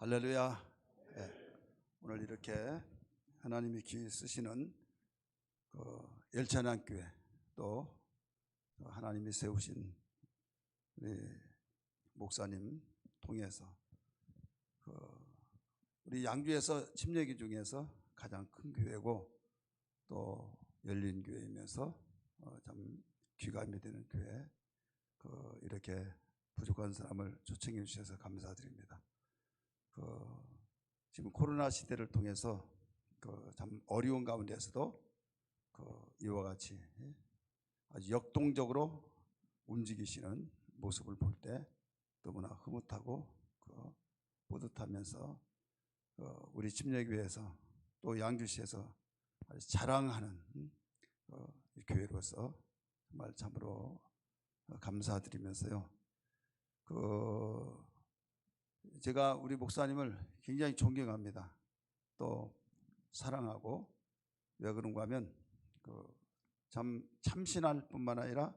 할렐루야. 네. 오늘 이렇게 하나님이 귀히 쓰시는 열찬양교회 또 하나님이 세우신 우리 목사님 통해서 우리 양주에서 침례교 중에서 가장 큰 교회고 또 열린 교회이면서 참 귀감이 되는 교회, 이렇게 부족한 사람을 초청해 주셔서 감사드립니다. 지금 코로나 시대를 통해서 참 어려운 가운데서도 이와 같이 아주 역동적으로 움직이시는 모습을 볼 때 너무나 흐뭇하고 뿌듯하면서 우리 침례교회에서 또 양주시에서 아주 자랑하는 교회로서 정말 참으로 감사드리면서요. 제가 우리 목사님을 굉장히 존경합니다. 또 사랑하고, 왜 그런가 하면 참 참신할 뿐만 아니라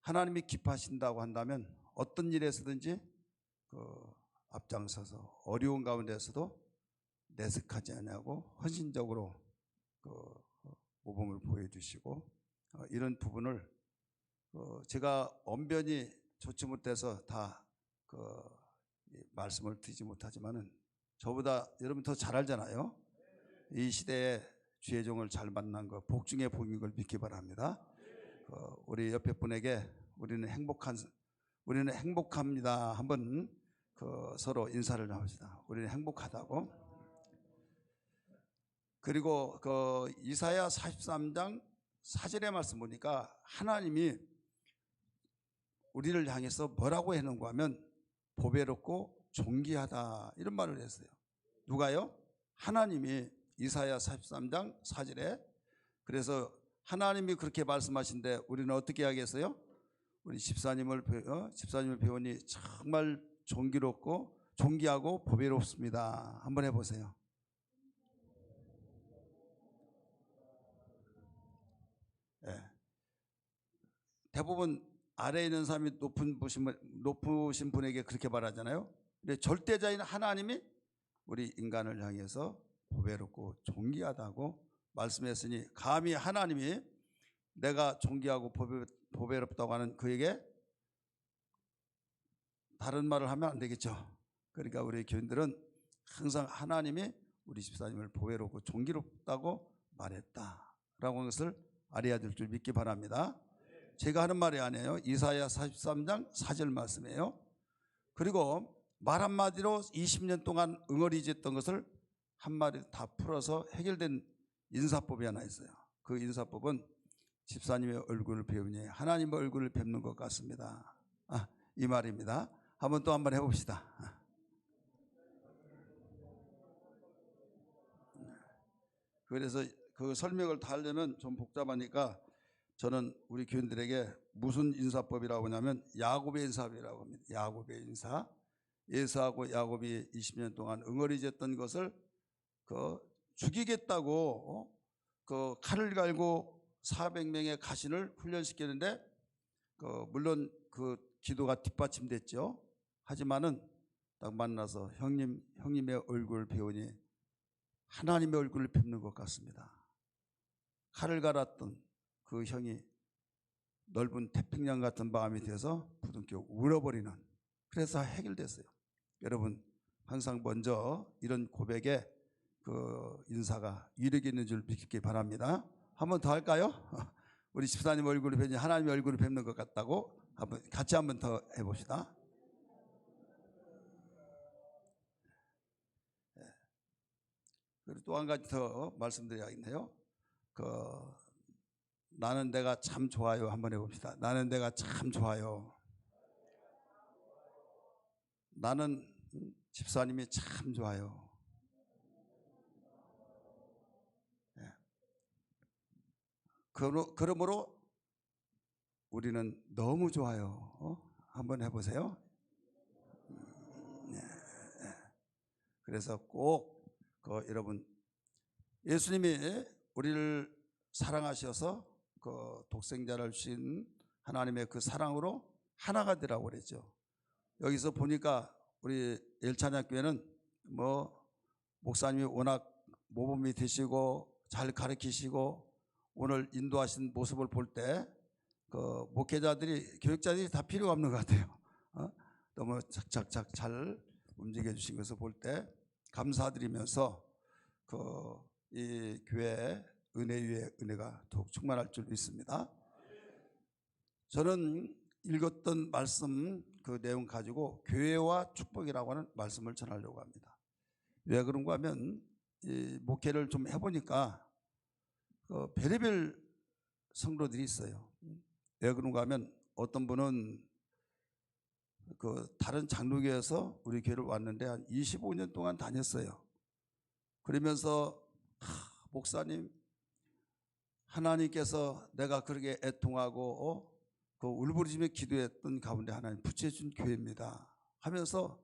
하나님이 기뻐하신다고 한다면 어떤 일에서든지 앞장서서 어려운 가운데서도 내색하지 않냐고 헌신적으로 모범을 보여주시고, 이런 부분을 제가 언변이 좋지 못해서 다 말씀을 드리지 못하지만은 저보다 여러분 더 잘 알잖아요. 이 시대에 주의 종을 잘 만난 거 복 중에 복인 걸 믿기 바랍니다. 우리 옆에 분에게 우리는 행복합니다. 한번 서로 인사를 합시다. 우리는 행복하다고. 그리고 이사야 43장 4절의 말씀 보니까 하나님이 우리를 향해서 뭐라고 해놓은가 하면 보배롭고 존귀하다, 이런 말을 했어요. 누가요? 하나님이 이사야 43장 4절에. 그래서 하나님이 그렇게 말씀하신데 우리는 어떻게 하겠어요? 우리 집사님을 배우니 정말 존귀롭고 존귀하고 보배롭습니다. 한번 해보세요. 네. 대부분 아래에 있는 사람이 높으신 분에게 그렇게 말하잖아요. 근데 절대자인 하나님이 우리 인간을 향해서 보배롭고 존귀하다고 말씀했으니, 감히 하나님이 내가 존귀하고 보배롭다고 하는 그에게 다른 말을 하면 안 되겠죠. 그러니까 우리 교인들은 항상 하나님이 우리 집사님을 보배롭고 존귀롭다고 말했다라고 하는 것을 알아야 될 줄 믿기 바랍니다. 제가 하는 말이 아니에요. 이사야 43장 4절 말씀이에요. 그리고 말 한마디로 20년 동안 응어리졌던 것을 한마디 다 풀어서 해결된 인사법이 하나 있어요. 그 인사법은 집사님의 얼굴을 배우니 하나님의 얼굴을 뵙는 것 같습니다. 이 말입니다. 한번 해봅시다. 그래서 그 설명을 다 하려면 좀 복잡하니까 저는 우리 교인들에게 무슨 인사법이라고 하냐면 야곱의 인사법이라고 합니다. 야곱의 인사. 에사하고 야곱이 20년 동안 응어리졌던 것을 죽이겠다고 칼을 갈고 400명의 가신을 훈련시켰는데 물론 그 기도가 뒷받침됐죠. 하지만은 딱 만나서 형님의 얼굴을 배우니 하나님의 얼굴을 뵙는 것 같습니다. 칼을 갈았던 그 형이 넓은 태평양 같은 마음이 돼서 부둥켜 울어버리는, 그래서 해결됐어요. 여러분 항상 먼저 이런 고백에 인사가 위력이 있는 줄 믿기 바랍니다. 한번 더 할까요? 우리 집사님 얼굴을 뵈니 하나님의 얼굴을 뵙는 것 같다고 같이 한번 더 해봅시다. 그리고 또 한 가지 더 말씀드려야겠네요. 나는 내가 참 좋아요. 한번 해봅시다. 나는 내가 참 좋아요. 나는 집사님이 참 좋아요. 그러므로 우리는 너무 좋아요. 한번 해보세요. 그래서 꼭 여러분, 예수님이 우리를 사랑하셔서 독생자를 주신 하나님의 그 사랑으로 하나가 되라고 그랬죠. 여기서 보니까 우리 열찬양교회는 뭐 목사님이 워낙 모범이 되시고 잘 가르치시고 오늘 인도하신 모습을 볼 때 그 목회자들이 교육자들이 다 필요가 없는 것 같아요. 너무 착착착 잘 움직여 주신 것을 볼 때 감사드리면서 이 교회 은혜 위에 은혜가 더욱 충만할 줄 믿습니다. 저는 읽었던 말씀 그 내용 가지고 교회와 축복이라고 하는 말씀을 전하려고 합니다. 왜 그런가 하면 이 목회를 좀 해보니까 별의별 성도들이 있어요. 왜 그런가 하면 어떤 분은 다른 장로교에서 우리 교회를 왔는데 한 25년 동안 다녔어요. 그러면서 목사님, 하나님께서 내가 그렇게 애통하고 울부짖으며 기도했던 가운데 하나님 붙여준 교회입니다 하면서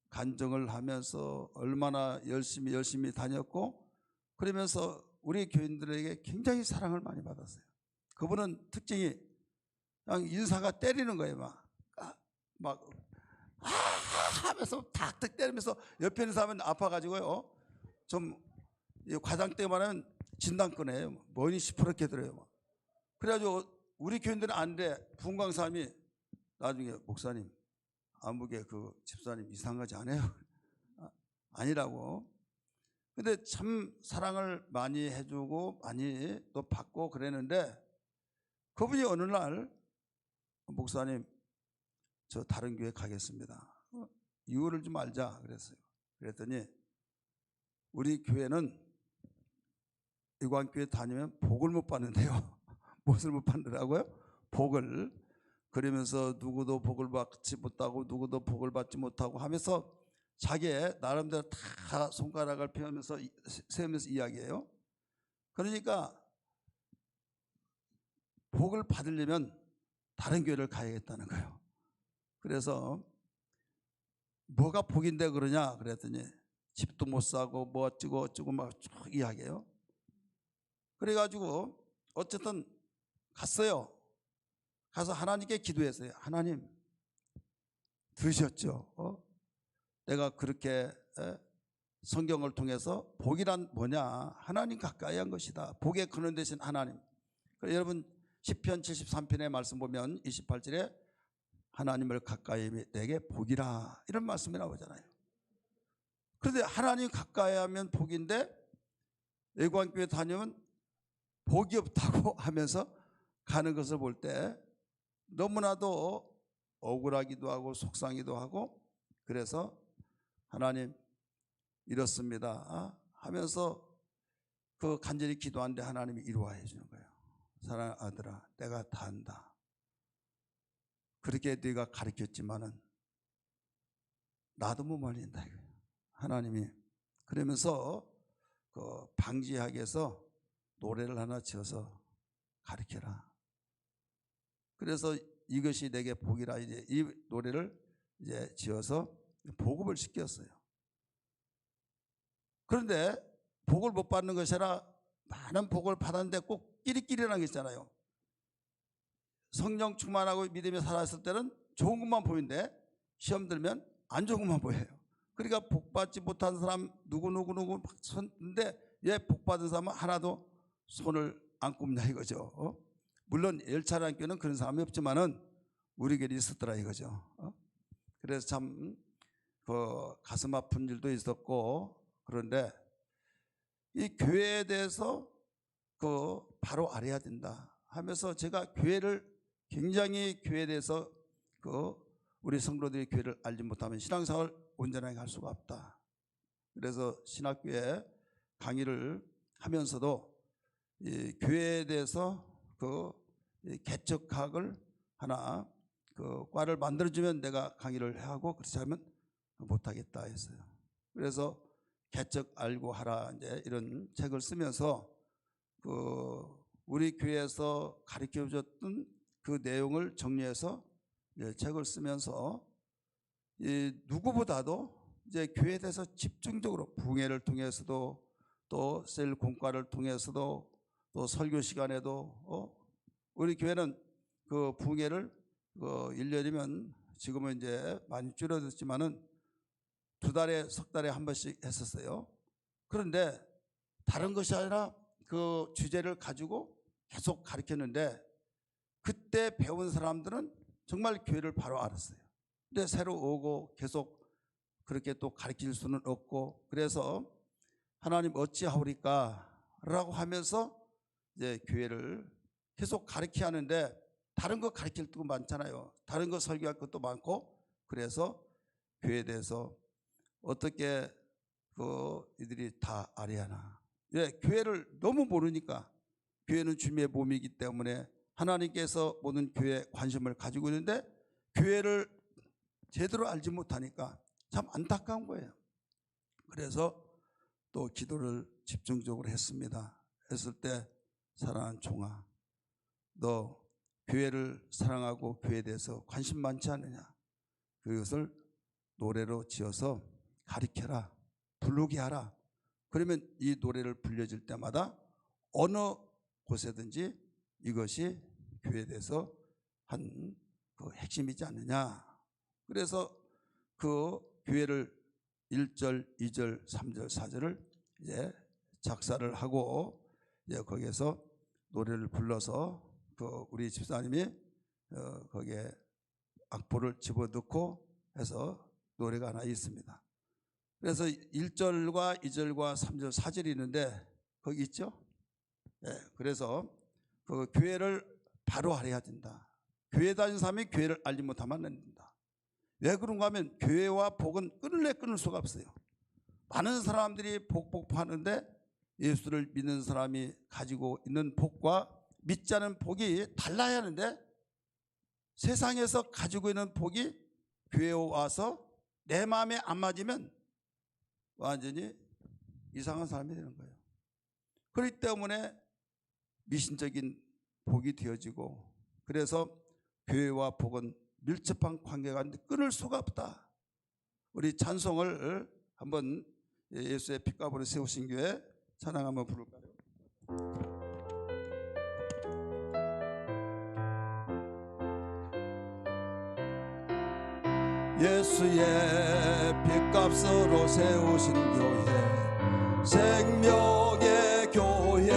간증을 하면서 얼마나 열심히 다녔고, 그러면서 우리 교인들에게 굉장히 사랑을 많이 받았어요. 그분은 특징이 그냥 인사가 때리는 거예요. 막 하면서 탁탁 때리면서 옆에 있는 사람은 아파가지고요, 좀 과장 때만 하면 진단 꺼내요. 머리 시퍼렇게 들어요. 그래가지고 우리 교인들은 안 돼. 분광 사람이 나중에 목사님, 안목에 그 집사님 이상하지 않아요? 아니라고. 근데 참 사랑을 많이 해주고 많이 또 받고 그랬는데, 그분이 어느 날 목사님, 저 다른 교회 가겠습니다. 이유를 좀 알자 그랬어요. 그랬더니 우리 교회는 의광교회 다니면 복을 못 받는데요. 무엇을 못 받느라고요? 복을. 그러면서 누구도 복을 받지 못하고 누구도 복을 받지 못하고 하면서 자기의 나름대로 다 손가락을 펴면서 세우면서 이야기해요. 그러니까 복을 받으려면 다른 교회를 가야겠다는 거예요. 그래서 뭐가 복인데 그러냐 그랬더니 집도 못 사고 뭐 어쩌고 막 쭉 이야기해요. 그래가지고 어쨌든 갔어요. 가서 하나님께 기도했어요. 하나님, 들으셨죠? 내가 그렇게 성경을 통해서 복이란 뭐냐, 하나님 가까이 한 것이다. 복의 근원 되신 하나님. 여러분 시편 73편의 말씀 보면 28절에 하나님을 가까이 하면 내게 복이라, 이런 말씀이 나오잖아요. 그런데 하나님 가까이 하면 복인데 외관교회 다니면 복이 없다고 하면서 가는 것을 볼 때 너무나도 억울하기도 하고 속상하기도 하고, 그래서 하나님 이렇습니다 하면서 그 간절히 기도하는데 하나님이 이루어해 주는 거예요. 사랑하는 아들아, 내가 다 안다. 그렇게 네가 가르쳤지만은 나도 못 말린다 이거예요. 하나님이. 그러면서 그 방지학에서 노래를 하나 지어서 가르쳐라. 그래서 이것이 내게 복이라, 이제 이 노래를 이제 지어서 보급을 시켰어요. 그런데 복을 못 받는 것이 아니라 많은 복을 받았는데 꼭 끼리끼리라는 게 있잖아요. 성령 충만하고 믿음에 살았을 때는 좋은 것만 보이는데 시험 들면 안 좋은 것만 보여요. 그러니까 복 받지 못한 사람 누구 손인데 왜 복 받은 사람은 하나도 손을 안 꼽냐 이거죠. 물론 열차라는 교회는 그런 사람이 없지만은 우리 교회는 있었더라 이거죠. 그래서 참 그 가슴 아픈 일도 있었고, 그런데 이 교회에 대해서 그 바로 알아야 된다 하면서 제가 교회를 굉장히, 교회에 대해서 그 우리 성도들이 교회를 알지 못하면 신앙생활을 온전하게 할 수가 없다. 그래서 신학교에 강의를 하면서도 이 교회에 대해서 그 개척학을 하나 그 과를 만들어주면 내가 강의를 하고, 그렇지 않으면 못하겠다 했어요. 그래서 개척 알고 하라 이제 이런 책을 쓰면서 그 우리 교회에서 가르쳐 줬던 그 내용을 정리해서 책을 쓰면서 이 누구보다도 이제 교회에 대해서 집중적으로 부흥회를 통해서도 또 셀 공과를 통해서도 또 설교 시간에도 우리 교회는 그 부흥회를 1년이면 지금은 이제 많이 줄어들었지만은 2달에 석 달에 한 번씩 했었어요. 그런데 다른 것이 아니라 그 주제를 가지고 계속 가르쳤는데 그때 배운 사람들은 정말 교회를 바로 알았어요. 근데 새로 오고 계속 그렇게 또 가르칠 수는 없고, 그래서 하나님 어찌하오리까 라고 하면서 이제 교회를 계속 가르쳐야 하는데 다른 거 가르칠 것도 많잖아요. 다른 거 설교할 것도 많고, 그래서 교회에 대해서 어떻게 이들이 다 알아야 하나. 왜? 교회를 너무 모르니까. 교회는 주님의 몸이기 때문에 하나님께서 모든 교회에 관심을 가지고 있는데 교회를 제대로 알지 못하니까 참 안타까운 거예요. 그래서 또 기도를 집중적으로 했습니다. 했을 때 사랑하는 종아, 너 교회를 사랑하고 교회에 대해서 관심 많지 않느냐? 그것을 노래로 지어서 가르쳐라, 부르게 하라. 그러면 이 노래를 불려질 때마다 어느 곳에든지 이것이 교회에 대해서 한 그 핵심이지 않느냐. 그래서 그 교회를 1절, 2절, 3절, 4절을 이제 작사를 하고 이제 거기에서 노래를 불러서 그 우리 집사님이 거기에 악보를 집어넣고 해서 노래가 하나 있습니다. 그래서 1절과 2절과 3절, 4절이 있는데 거기 있죠? 네, 그래서 그 교회를 바로 알아야 된다. 교회 다니는 사람이 교회를 알지 못하면 안 된다. 왜 그런가 하면 교회와 복은 끊을 수가 없어요. 많은 사람들이 복하는데 예수를 믿는 사람이 가지고 있는 복과 믿지 않은 복이 달라야 하는데 세상에서 가지고 있는 복이 교회에 와서 내 마음에 안 맞으면 완전히 이상한 사람이 되는 거예요. 그렇기 때문에 미신적인 복이 되어지고, 그래서 교회와 복은 밀접한 관계가 끊을 수가 없다. 우리 찬송을 한번 예수의 핏값으로 세우신 교회 찬양 한번 부를까요? 예수의 핏값으로 세우신 교회, 생명의 교회,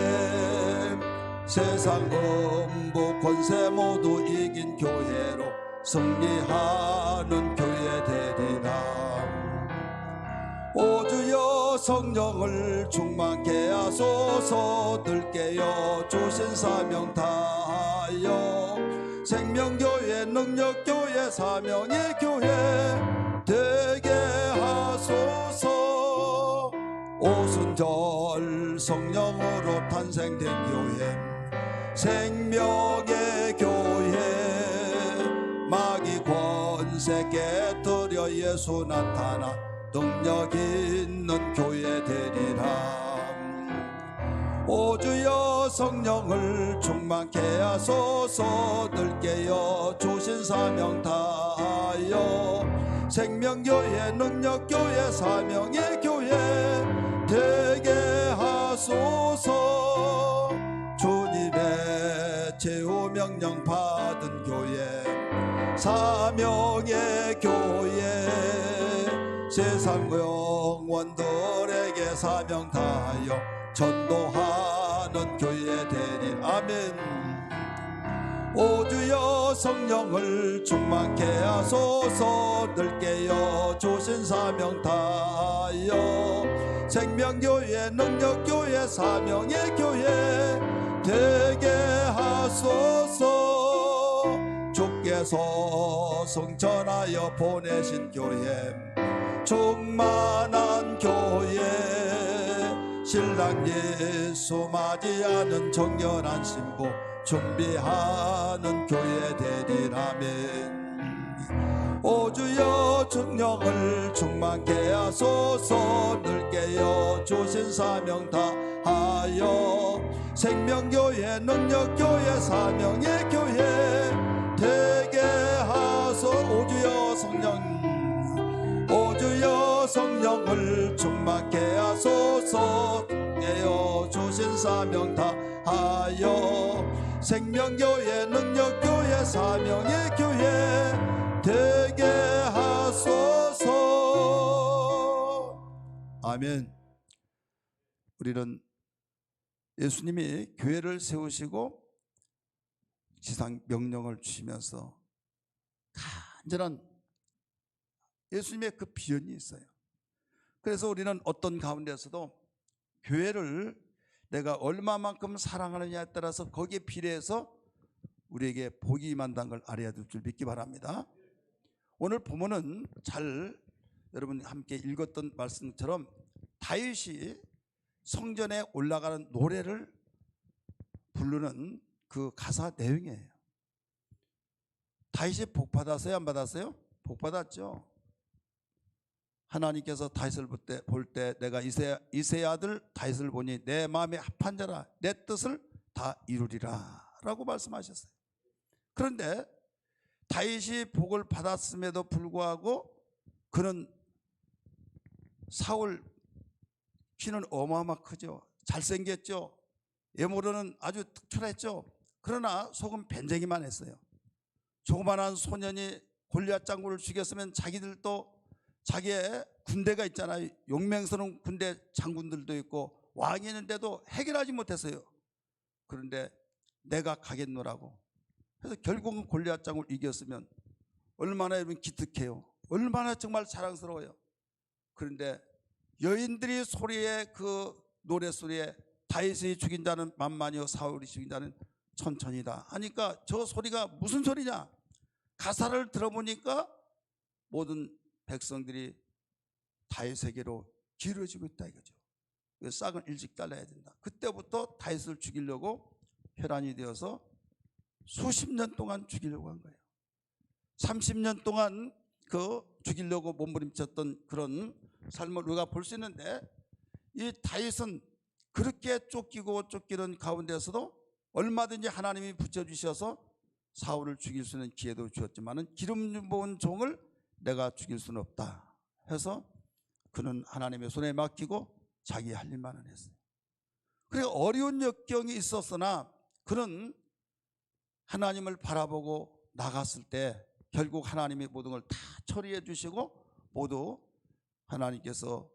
세상 음부 권세 모두 이긴 교회로 승리하는 교회 되리라. 오 주여 성령을 충만케 하소서. 늘 깨어 주신 사명 다하여 생명교회, 능력교회, 사명의 교회 되게 하소서. 오순절 성령으로 탄생된 교회, 생명의 교회, 마귀 권세 깨뜨려 예수 나타나 능력 있는 교회 되리라. 오 주여 성령을 충만케 하소서. 늘 깨어 주신 사명 다하여 생명교회, 능력교회, 사명의 교회 되게 하소서. 주님의 제후 명령 받은 교회, 사명의 교회, 세상 영혼들에게 사명 다하여 전도하는 교회 되리. 아멘. 오 주여 성령을 충만케 하소서. 늘 깨어 주신 사명 다하여 생명교회, 능력교회, 사명의 교회 되게 하소서. 주께서 성천하여 보내신 교회, 충만한 교회, 신랑 예수 맞이하는 정결한 신부 준비하는 교회 되리라멘. 오 주여 성령을 충만케 하소서. 늘 깨어 주신 사명 다하여 생명교회, 능력교회, 사명의 교회 되게 하소서. 오 주여 성령, 오 주여 성령을 충만케 하소서. 깨어 주신 사명 다하여 생명교회, 능력교회, 사명의 교회 되게 하소서. 아멘. 우리는 예수님이 교회를 세우시고 지상 명령을 주시면서 간절한 예수님의 그 비전이 있어요. 그래서 우리는 어떤 가운데서도 교회를 내가 얼마만큼 사랑하느냐에 따라서 거기에 비례해서 우리에게 복이 임한다는 걸 알아야 될 줄 믿기 바랍니다. 오늘 본문은 잘 여러분 함께 읽었던 말씀처럼 다윗이 성전에 올라가는 노래를 부르는 그 가사 내용이에요. 다윗이 복 받았어요? 안 받았어요? 복 받았죠. 하나님께서 다윗을 볼 때 내가 이새의 아들 다윗을 보니 내 마음에 합한 자라 내 뜻을 다 이루리라 라고 말씀하셨어요. 그런데 다윗이 복을 받았음에도 불구하고 그는 사울 키는 어마어마 크죠. 잘생겼죠. 외모로는 아주 특출했죠. 그러나 속은 벤쟁이만 했어요. 조그만한 소년이 골리앗 장군을 죽였으면 자기들도 자기의 군대가 있잖아요. 용맹스러운 군대 장군들도 있고 왕이 있는데도 해결하지 못했어요. 그런데 내가 가겠노라고. 그래서 결국은 골리앗 장군을 이겼으면 얼마나 여러분 기특해요. 얼마나 정말 자랑스러워요. 그런데 여인들이 소리에 그 노래소리에 다윗이 죽인 자는 만만이요 사울이 죽인 자는 천천이다 하니까 저 소리가 무슨 소리냐. 가사를 들어보니까 모든 백성들이 다윗에게로 기울어지고 있다 이거죠. 싹은 일찍 잘라야 된다. 그때부터 다윗을 죽이려고 혈안이 되어서 수십 년 동안 죽이려고 한 거예요. 30년 동안 그 죽이려고 몸부림쳤던 그런 삶을 우리가 볼 수 있는데 이 다윗은 그렇게 쫓기는 가운데서도 얼마든지 하나님이 붙여주셔서 사울을 죽일 수 있는 기회도 주었지만은 기름 부은 종을 내가 죽일 수는 없다 해서 그는 하나님의 손에 맡기고 자기 할 일만은 했어요. 그리고 어려운 역경이 있었으나 그는 하나님을 바라보고 나갔을 때 결국 하나님이 모든 걸 다 처리해 주시고 모두 하나님께서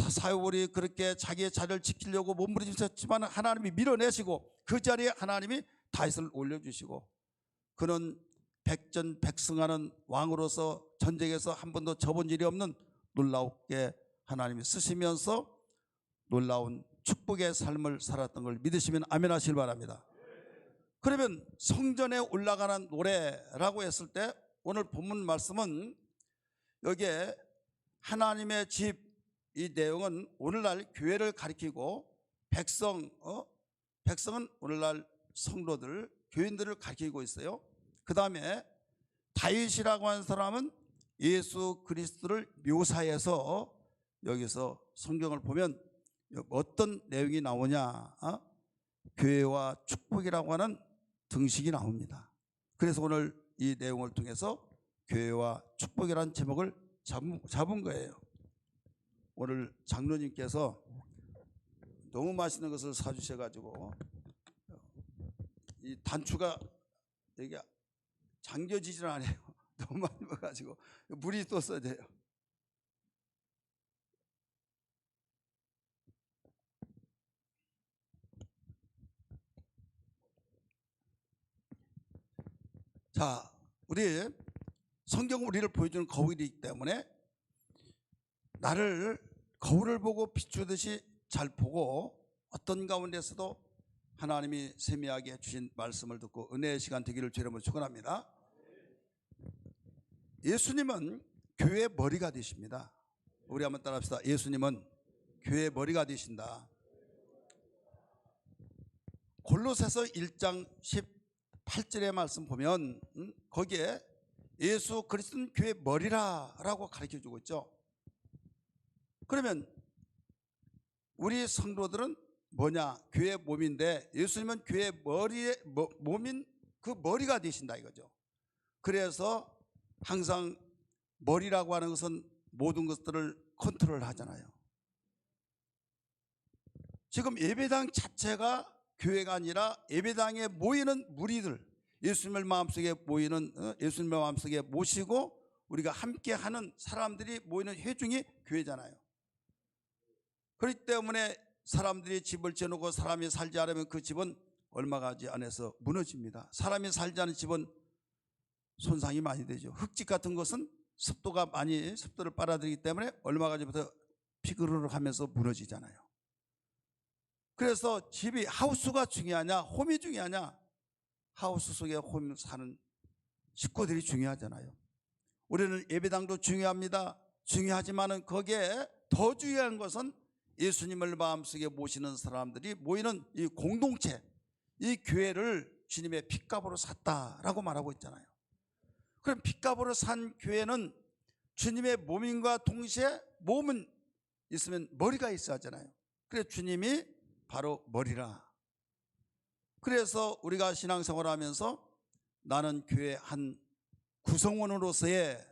사울이 그렇게 자기의 자리를 지키려고 몸부림쳤지만 하나님이 밀어내시고 그 자리에 하나님이 다윗을 올려주시고 그는 백전백승하는 왕으로서 전쟁에서 한 번도 져본 일이 없는 놀랍게 하나님이 쓰시면서 놀라운 축복의 삶을 살았던 걸 믿으시면 아멘 하시길 바랍니다. 그러면 성전에 올라가는 노래라고 했을 때 오늘 본문 말씀은 여기에 하나님의 집 이 내용은 오늘날 교회를 가리키고 백성은 오늘날 성도들 교인들을 가리키고 있어요. 그 다음에 다윗이라고 하는 사람은 예수 그리스도를 묘사해서 여기서 성경을 보면 어떤 내용이 나오냐 교회와 축복이라고 하는 등식이 나옵니다. 그래서 오늘 이 내용을 통해서 교회와 축복이라는 제목을 잡은 거예요. 오늘 장로님께서 너무 맛있는 것을 사주셔가지고 이 단추가 여기 잠겨지질 않아요. 너무 많이 먹어가지고 물이 또 써야 돼요. 자, 우리 성경은 우리를 보여주는 거울이기 때문에 나를 거울을 보고 비추듯이 잘 보고 어떤 가운데서도 하나님이 세미하게 주신 말씀을 듣고 은혜의 시간 되기를 주의 이름으로 축원합니다. 예수님은 교회의 머리가 되십니다. 우리 한번 따라합시다. 예수님은 교회의 머리가 되신다. 골로새서 1장 18절의 말씀 보면 거기에 예수 그리스도는 교회의 머리라라고 가르쳐주고 있죠. 그러면 우리 성도들은 뭐냐? 교회의 몸인데 예수님은 교회의 머리의 몸인 그 머리가 되신다 이거죠. 그래서 항상 머리라고 하는 것은 모든 것들을 컨트롤 하잖아요. 지금 예배당 자체가 교회가 아니라 예배당에 모이는 무리들, 예수님을 마음속에 모이는 예수님을 마음속에 모시고 우리가 함께하는 사람들이 모이는 회중이 교회잖아요. 그렇기 때문에 사람들이 집을 지어놓고 사람이 살지 않으면 그 집은 얼마 가지 안에서 무너집니다. 사람이 살지 않은 집은 손상이 많이 되죠. 흙집 같은 것은 습도가 많이 습도를 빨아들이기 때문에 얼마 가지부터 피그르르하면서 무너지잖아요. 그래서 집이 하우스가 중요하냐 홈이 중요하냐, 하우스 속에 홈 사는 식구들이 중요하잖아요. 우리는 예배당도 중요합니다. 중요하지만은 거기에 더 중요한 것은 예수님을 마음속에 모시는 사람들이 모이는 이 공동체, 이 교회를 주님의 핏값으로 샀다라고 말하고 있잖아요. 그럼 핏값으로 산 교회는 주님의 몸인과 동시에 몸은 있으면 머리가 있어야 하잖아요. 그래서 주님이 바로 머리라. 그래서 우리가 신앙생활을 하면서 나는 교회 한 구성원으로서의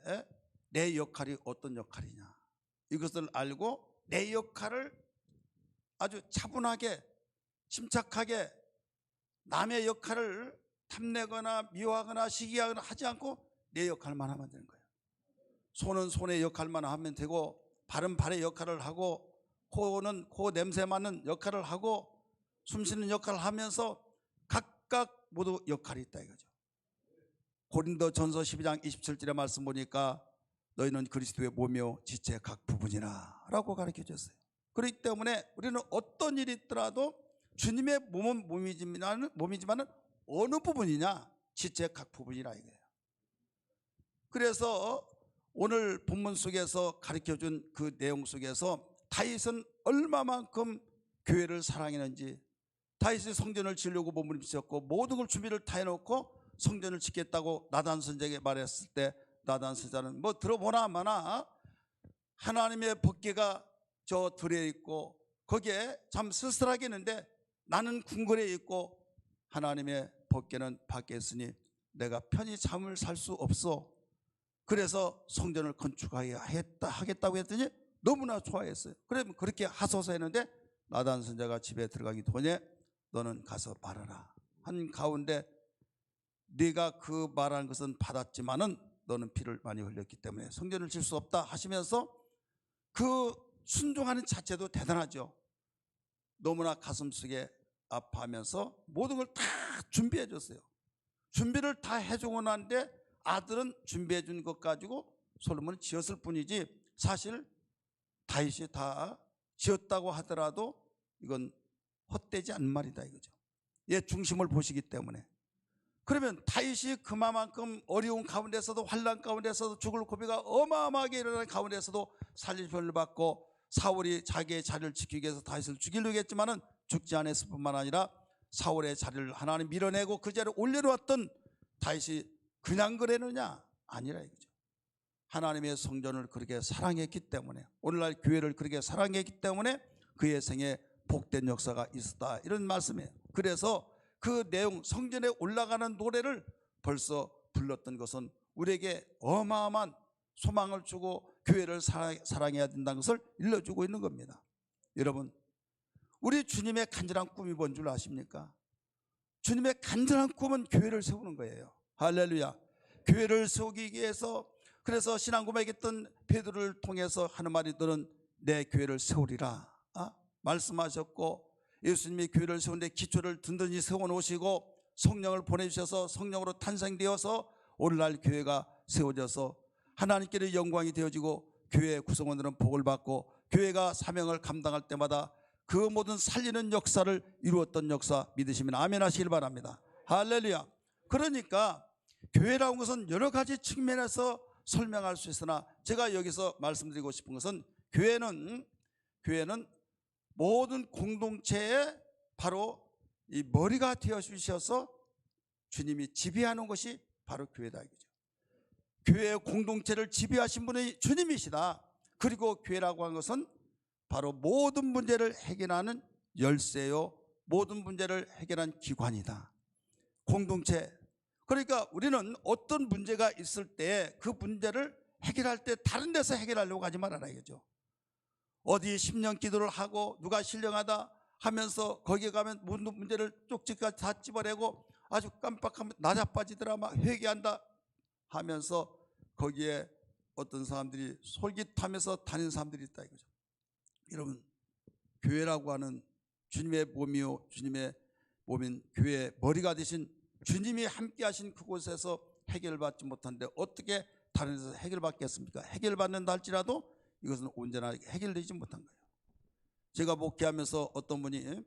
내 역할이 어떤 역할이냐, 이것을 알고 내 역할을 아주 차분하게 침착하게 남의 역할을 탐내거나 미워하거나 시기하거나 하지 않고 내 역할만 하면 되는 거예요. 손은 손의 역할만 하면 되고, 발은 발의 역할을 하고, 코는 코 냄새 맡는 역할을 하고, 숨 쉬는 역할을 하면서 각각 모두 역할이 있다 이거죠. 고린도전서 12장 27절의 말씀 보니까 너희는 그리스도의 몸이요 지체 각 부분이라 라고 가르쳐 줬어요. 그렇기 때문에 우리는 어떤 일이 있더라도 주님의 몸은 몸이지만 어느 부분이냐, 지체 각 부분이라 이거예요. 그래서 오늘 본문 속에서 가르쳐준 그 내용 속에서 다윗은 얼마만큼 교회를 사랑했는지, 다윗이 성전을 지으려고 몸을 비쳤고 모든 걸 준비를 다 해놓고 성전을 짓겠다고 나단 선지자에게 말했을 때 나단 선지자는 뭐 들어보나 마나 하나님의 법궤가 저 들에 있고 거기에 참 쓸쓸하겠는데 나는 궁궐에 있고 하나님의 법궤는 밖에 있으니 내가 편히 잠을 살 수 없어. 그래서 성전을 건축하겠다고 했더니 너무나 좋아했어요. 그러면 그렇게 하소서 했는데 나단 선지자가 집에 들어가기 전에 너는 가서 말하라 한 가운데 네가 그 말한 것은 받았지만은 너는 피를 많이 흘렸기 때문에 성전을 질 수 없다 하시면서 그 순종하는 자체도 대단하죠. 너무나 가슴속에 아파하면서 모든 걸 다 준비해 줬어요. 준비를 다 해주고 난데 아들은 준비해 준 것 가지고 솔로몬은 지었을 뿐이지 사실 다윗이 다 지었다고 하더라도 이건 헛되지 않은 말이다 이거죠. 얘 중심을 보시기 때문에. 그러면 다윗이 그만큼 어려운 가운데서도 환난 가운데서도 죽을 고비가 어마어마하게 일어나는 가운데서도 살림편을 받고 사울이 자기의 자리를 지키기 위해서 다윗을 죽이려고 했지만은 죽지 않았을 뿐만 아니라 사울의 자리를 하나님 밀어내고 그 자리에 올려놓았던 다윗이 그냥 그랬느냐? 아니라 이거죠. 하나님의 성전을 그렇게 사랑했기 때문에, 오늘날 교회를 그렇게 사랑했기 때문에 그의 생에 복된 역사가 있었다 이런 말씀이에요. 그래서 그 내용 성전에 올라가는 노래를 벌써 불렀던 것은 우리에게 어마어마한 소망을 주고 교회를 사랑해야 된다는 것을 일러주고 있는 겁니다. 여러분, 우리 주님의 간절한 꿈이 뭔 줄 아십니까? 주님의 간절한 꿈은 교회를 세우는 거예요. 할렐루야. 교회를 세우기 위해서, 그래서 신앙고백했던 베드로를 통해서 하는 말이 너는 내 교회를 세우리라 말씀하셨고, 예수님이 교회를 세우는데 기초를 든든히 세워놓으시고 성령을 보내주셔서 성령으로 탄생되어서 오늘날 교회가 세워져서 하나님께는 영광이 되어지고 교회 구성원들은 복을 받고 교회가 사명을 감당할 때마다 그 모든 살리는 역사를 이루었던 역사 믿으시면 아멘 하시길 바랍니다. 할렐루야. 그러니까 교회라는 것은 여러 가지 측면에서 설명할 수 있으나 제가 여기서 말씀드리고 싶은 것은 교회는 모든 공동체의 바로 이 머리가 되어 주셔서 주님이 지배하는 것이 바로 교회다 이거죠. 교회의 공동체를 지배하신 분이 주님이시다. 그리고 교회라고 하는 것은 바로 모든 문제를 해결하는 열쇠요, 모든 문제를 해결하는 기관이다. 공동체. 그러니까 우리는 어떤 문제가 있을 때 그 문제를 해결할 때 다른 데서 해결하려고 하지 말아라 이거죠. 어디 10년 기도를 하고 누가 신령하다 하면서 거기에 가면 모든 문제를 쪽지까지 다 집어내고 아주 깜빡하면 나자빠지더라 막 회개한다 하면서 거기에 어떤 사람들이 솔깃하면서 다니는 사람들이 있다 이거죠. 여러분, 교회라고 하는 주님의 몸이요 주님의 몸인 교회의 머리가 되신 주님이 함께 하신 그곳에서 해결받지 못하는데 어떻게 다른 데서 해결받겠습니까? 해결받는다 할지라도 이것은 온전하게 해결되지 못한 거예요. 제가 목회하면서 어떤 분이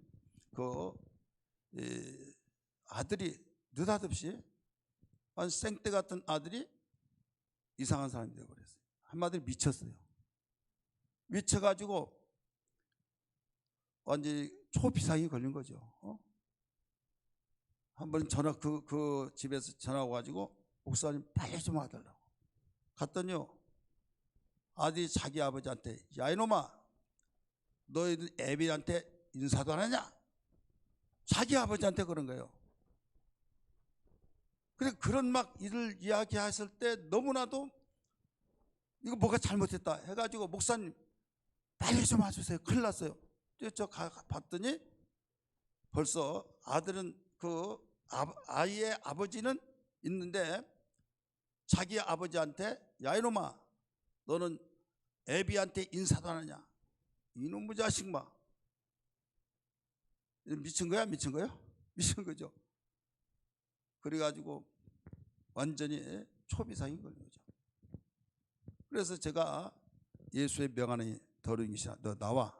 아들이 느닷없이 한 생떼 같은 아들이 이상한 사람이 되어버렸어요. 한마디로 미쳤어요. 미쳐가지고 완전히 초비상이 걸린 거죠. 한번 전화 그 집에서 전화 와가지고 목사님 빨리 좀 와달라고 갔더니요, 아들이 자기 아버지한테 야 이놈아 너희들 애비한테 인사도 안 하냐? 자기 아버지한테 그런 거예요. 그래 그런 막 일을 이야기했을 때 너무나도 이거 뭐가 잘못했다 해가지고 목사님 빨리 좀 와주세요. 큰일 났어요. 저 봤더니 벌써 아들은 아이의 아버지는 있는데 자기 아버지한테 야 이놈아 너는 애비한테 인사도 안 하냐? 이놈의 자식 마 미친 거야? 미친 거요? 미친 거죠. 그래가지고 완전히 초비상이 걸린 거죠. 그래서 제가 예수의 명하니 더러운 귀신아 너 나와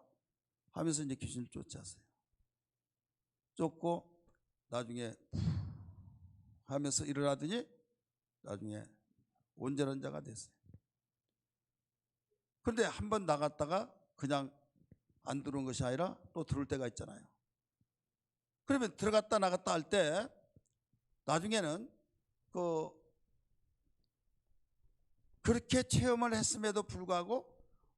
하면서 이제 귀신을 쫓았어요. 쫓고 나중에 하면서 일어나더니 나중에 온전한 자가 됐어요. 그런데 한번 나갔다가 그냥 안 들어온 것이 아니라 또 들어올 때가 있잖아요. 그러면 들어갔다 나갔다 할 때 나중에는 그렇게 체험을 했음에도 불구하고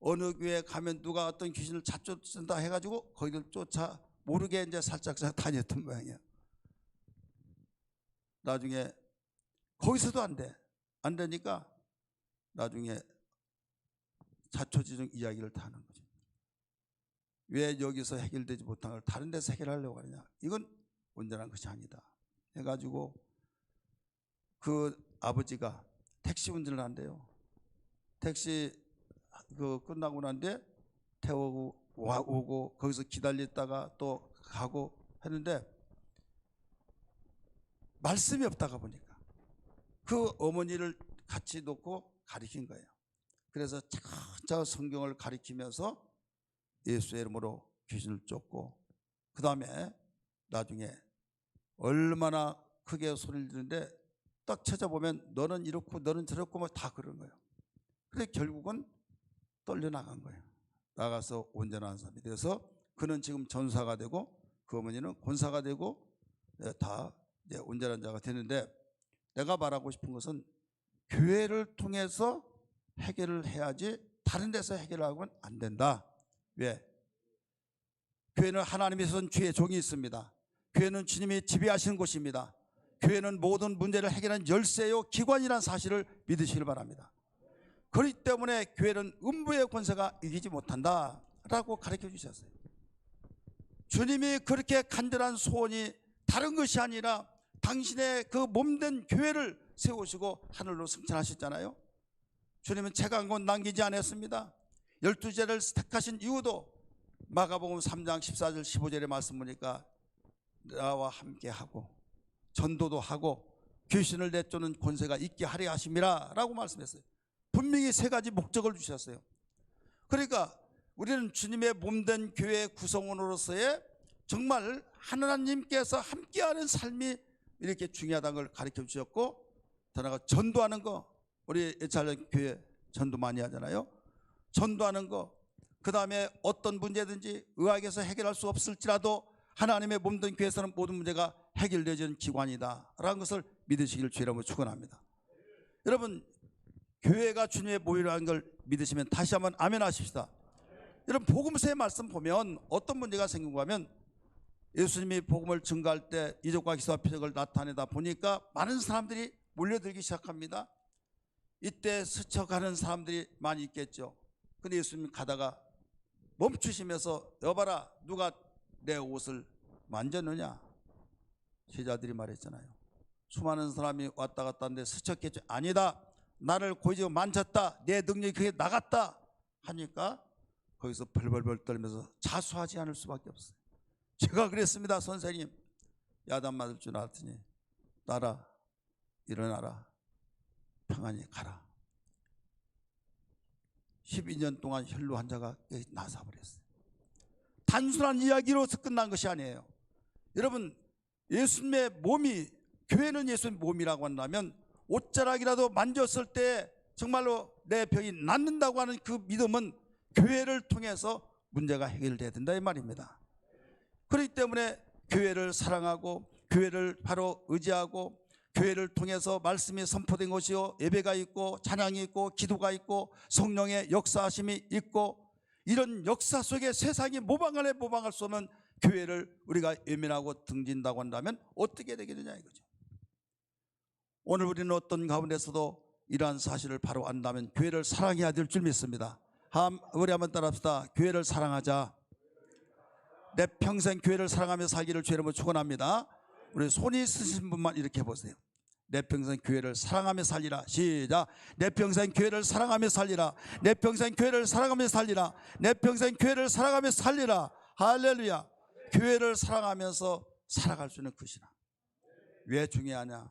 어느 교회에 가면 누가 어떤 귀신을 쫓는다 해가지고 거기를 쫓아 모르게 이제 살짝 다녔던 모양이에요. 나중에 거기서도 안 돼. 안 되니까 나중에 자초지종 이야기를 다 하는 거죠. 왜 여기서 해결되지 못한 걸 다른 데서 해결하려고 하느냐. 이건 온전한 것이 아니다 해가지고 그 아버지가 택시 운전을 한대요. 택시 끝나고 난 뒤에 태우고 오고 거기서 기다렸다가 또 가고 했는데 말씀이 없다가 보니까 그 어머니를 같이 놓고 가리킨 거예요. 그래서 차차 성경을 가리키면서 예수의 이름으로 귀신을 쫓고 그 다음에 나중에 얼마나 크게 소리를 지르는데 딱 찾아보면 너는 이렇고 너는 저렇고 뭐 다 그런 거예요. 그래 결국은 떨려 나간 거예요. 나가서 온전한 사람이 돼서 그는 지금 전사가 되고 그 어머니는 권사가 되고 다 이제 온전한 자가 되는데 내가 말하고 싶은 것은 교회를 통해서 해결을 해야지 다른 데서 해결하고는 안 된다. 왜? 교회는 하나님이 선 주의 종이 있습니다. 교회는 주님이 지배하시는 곳입니다. 교회는 모든 문제를 해결하는 열쇠요 기관이라는 사실을 믿으시길 바랍니다. 그렇기 때문에 교회는 음부의 권세가 이기지 못한다라고 가르쳐 주셨어요. 주님이 그렇게 간절한 소원이 다른 것이 아니라 당신의 그 몸된 교회를 세우시고 하늘로 승천하셨잖아요. 주님은 채간곳 남기지 않았습니다. 12제를 택하신 이유도 마가복음 3장 14절 15절의 말씀 보니까 나와 함께하고 전도도 하고 귀신을 내쫓는 권세가 있게 하려 하심이라 라고 말씀했어요. 분명히 세 가지 목적을 주셨어요. 그러니까 우리는 주님의 몸된 교회 구성원으로서의 정말 하나님께서 함께하는 삶이 이렇게 중요하다는 걸 가르쳐 주셨고 더 나아가 전도하는 거 우리 예찬 교회 전도 많이 하잖아요. 전도하는 거 그 다음에 어떤 문제든지 의학에서 해결할 수 없을지라도 하나님의 몸된 교회에서는 모든 문제가 해결되는 기관이다 라는 것을 믿으시길 주의라고 축원합니다. 여러분 교회가 주님의 몸이라는 걸 믿으시면 다시 한번 아멘 하십시다. 여러분 복음서의 말씀 보면 어떤 문제가 생긴가 하면 예수님이 복음을 증거할 때 이적과 기사와 표적을 나타내다 보니까 많은 사람들이 몰려들기 시작합니다. 이때 스쳐가는 사람들이 많이 있겠죠. 근데 예수님이 가다가 멈추시면서 여봐라 누가 내 옷을 만졌느냐. 제자들이 말했잖아요. 수많은 사람이 왔다 갔다 하는데 스쳤겠죠. 아니다. 나를 고지고 만졌다. 내 능력이 그게 나갔다 하니까 거기서 벌벌벌 떨면서 자수하지 않을 수밖에 없어요. 제가 그랬습니다. 선생님, 야단 맞을 줄 알았더니 나라 일어나라, 평안히 가라. 12년 동안 혈루 환자가 나서버렸어요. 단순한 이야기로서 끝난 것이 아니에요. 여러분, 예수님의 몸이, 교회는 예수님의 몸이라고 한다면 옷자락이라도 만졌을 때 정말로 내 병이 낫는다고 하는 그 믿음은 교회를 통해서 문제가 해결돼야 된다 이 말입니다. 그렇기 때문에 교회를 사랑하고 교회를 바로 의지하고 교회를 통해서 말씀이 선포된 것이요, 예배가 있고 찬양이 있고 기도가 있고 성령의 역사하심이 있고, 이런 역사 속에 세상이 모방안에 모방할 수 없는 교회를 우리가 외면하고 등진다고 한다면 어떻게 되겠느냐 이거죠. 오늘 우리는 어떤 가운데서도 이러한 사실을 바로 안다면 교회를 사랑해야 될 줄 믿습니다. 우리 한번 따라합시다. 교회를 사랑하자. 내 평생 교회를 사랑하며 살기를 주의 이름으로 축원합니다. 우리 손이 쓰신 분만 이렇게 해보세요. 내 평생 교회를 사랑하며 살리라. 시작. 내 평생 교회를 사랑하며 살리라. 내 평생 교회를 사랑하며 살리라. 내 평생 교회를 사랑하며 살리라. 할렐루야. 교회를 사랑하면서 살아갈 수 있는 것이라. 왜 중요하냐?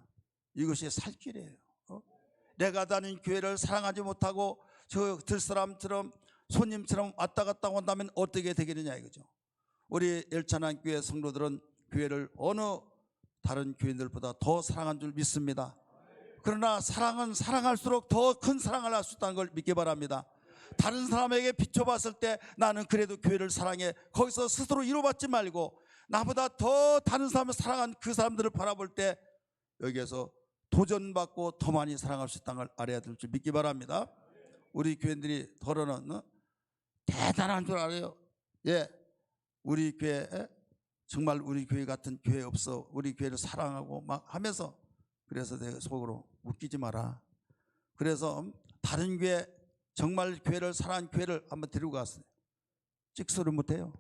이것이 살 길이에요. 내가 다닌 교회를 사랑하지 못하고 저 들사람처럼 손님처럼 왔다 갔다 한다면 어떻게 되겠느냐 이거죠. 우리 열찬한교회 성도들은 교회를 어느 다른 교인들보다 더 사랑한 줄 믿습니다. 그러나 사랑은 사랑할수록 더 큰 사랑을 할 수 있다는 걸 믿기 바랍니다. 다른 사람에게 비춰봤을 때 나는 그래도 교회를 사랑해, 거기서 스스로 이루어받지 말고 나보다 더 다른 사람을 사랑한 그 사람들을 바라볼 때 여기에서 도전받고 더 많이 사랑할 수 있다는 걸 알아야 될 줄 믿기 바랍니다. 우리 교인들이 더러는 대단한 줄 알아요. 예, 우리 교회, 정말 우리 교회 같은 교회 없어. 우리 교회를 사랑하고 막 하면서, 그래서 내가 속으로 웃기지 마라. 그래서 다른 교회, 정말 교회를 사랑한 교회를 한번 데리고 갔어요. 찍소리 못해요.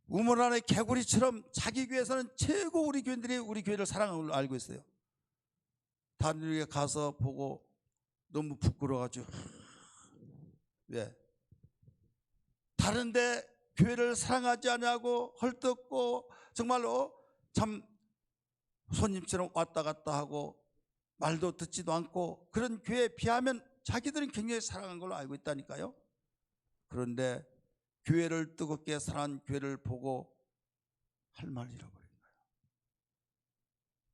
우물 안에 개구리처럼 자기 교회에서는 최고 우리 교인들이 우리 교회를 사랑하는 걸 알고 있어요. 다른 교회 가서 보고 너무 부끄러워가지고, 왜? 다른데 교회를 사랑하지 않냐고 헐뜯고 정말로 참 손님처럼 왔다 갔다 하고 말도 듣지도 않고 그런 교회에 비하면 자기들은 굉장히 사랑한 걸로 알고 있다니까요. 그런데 교회를 뜨겁게 사랑한 교회를 보고 할 말을 잃어버린 거예요.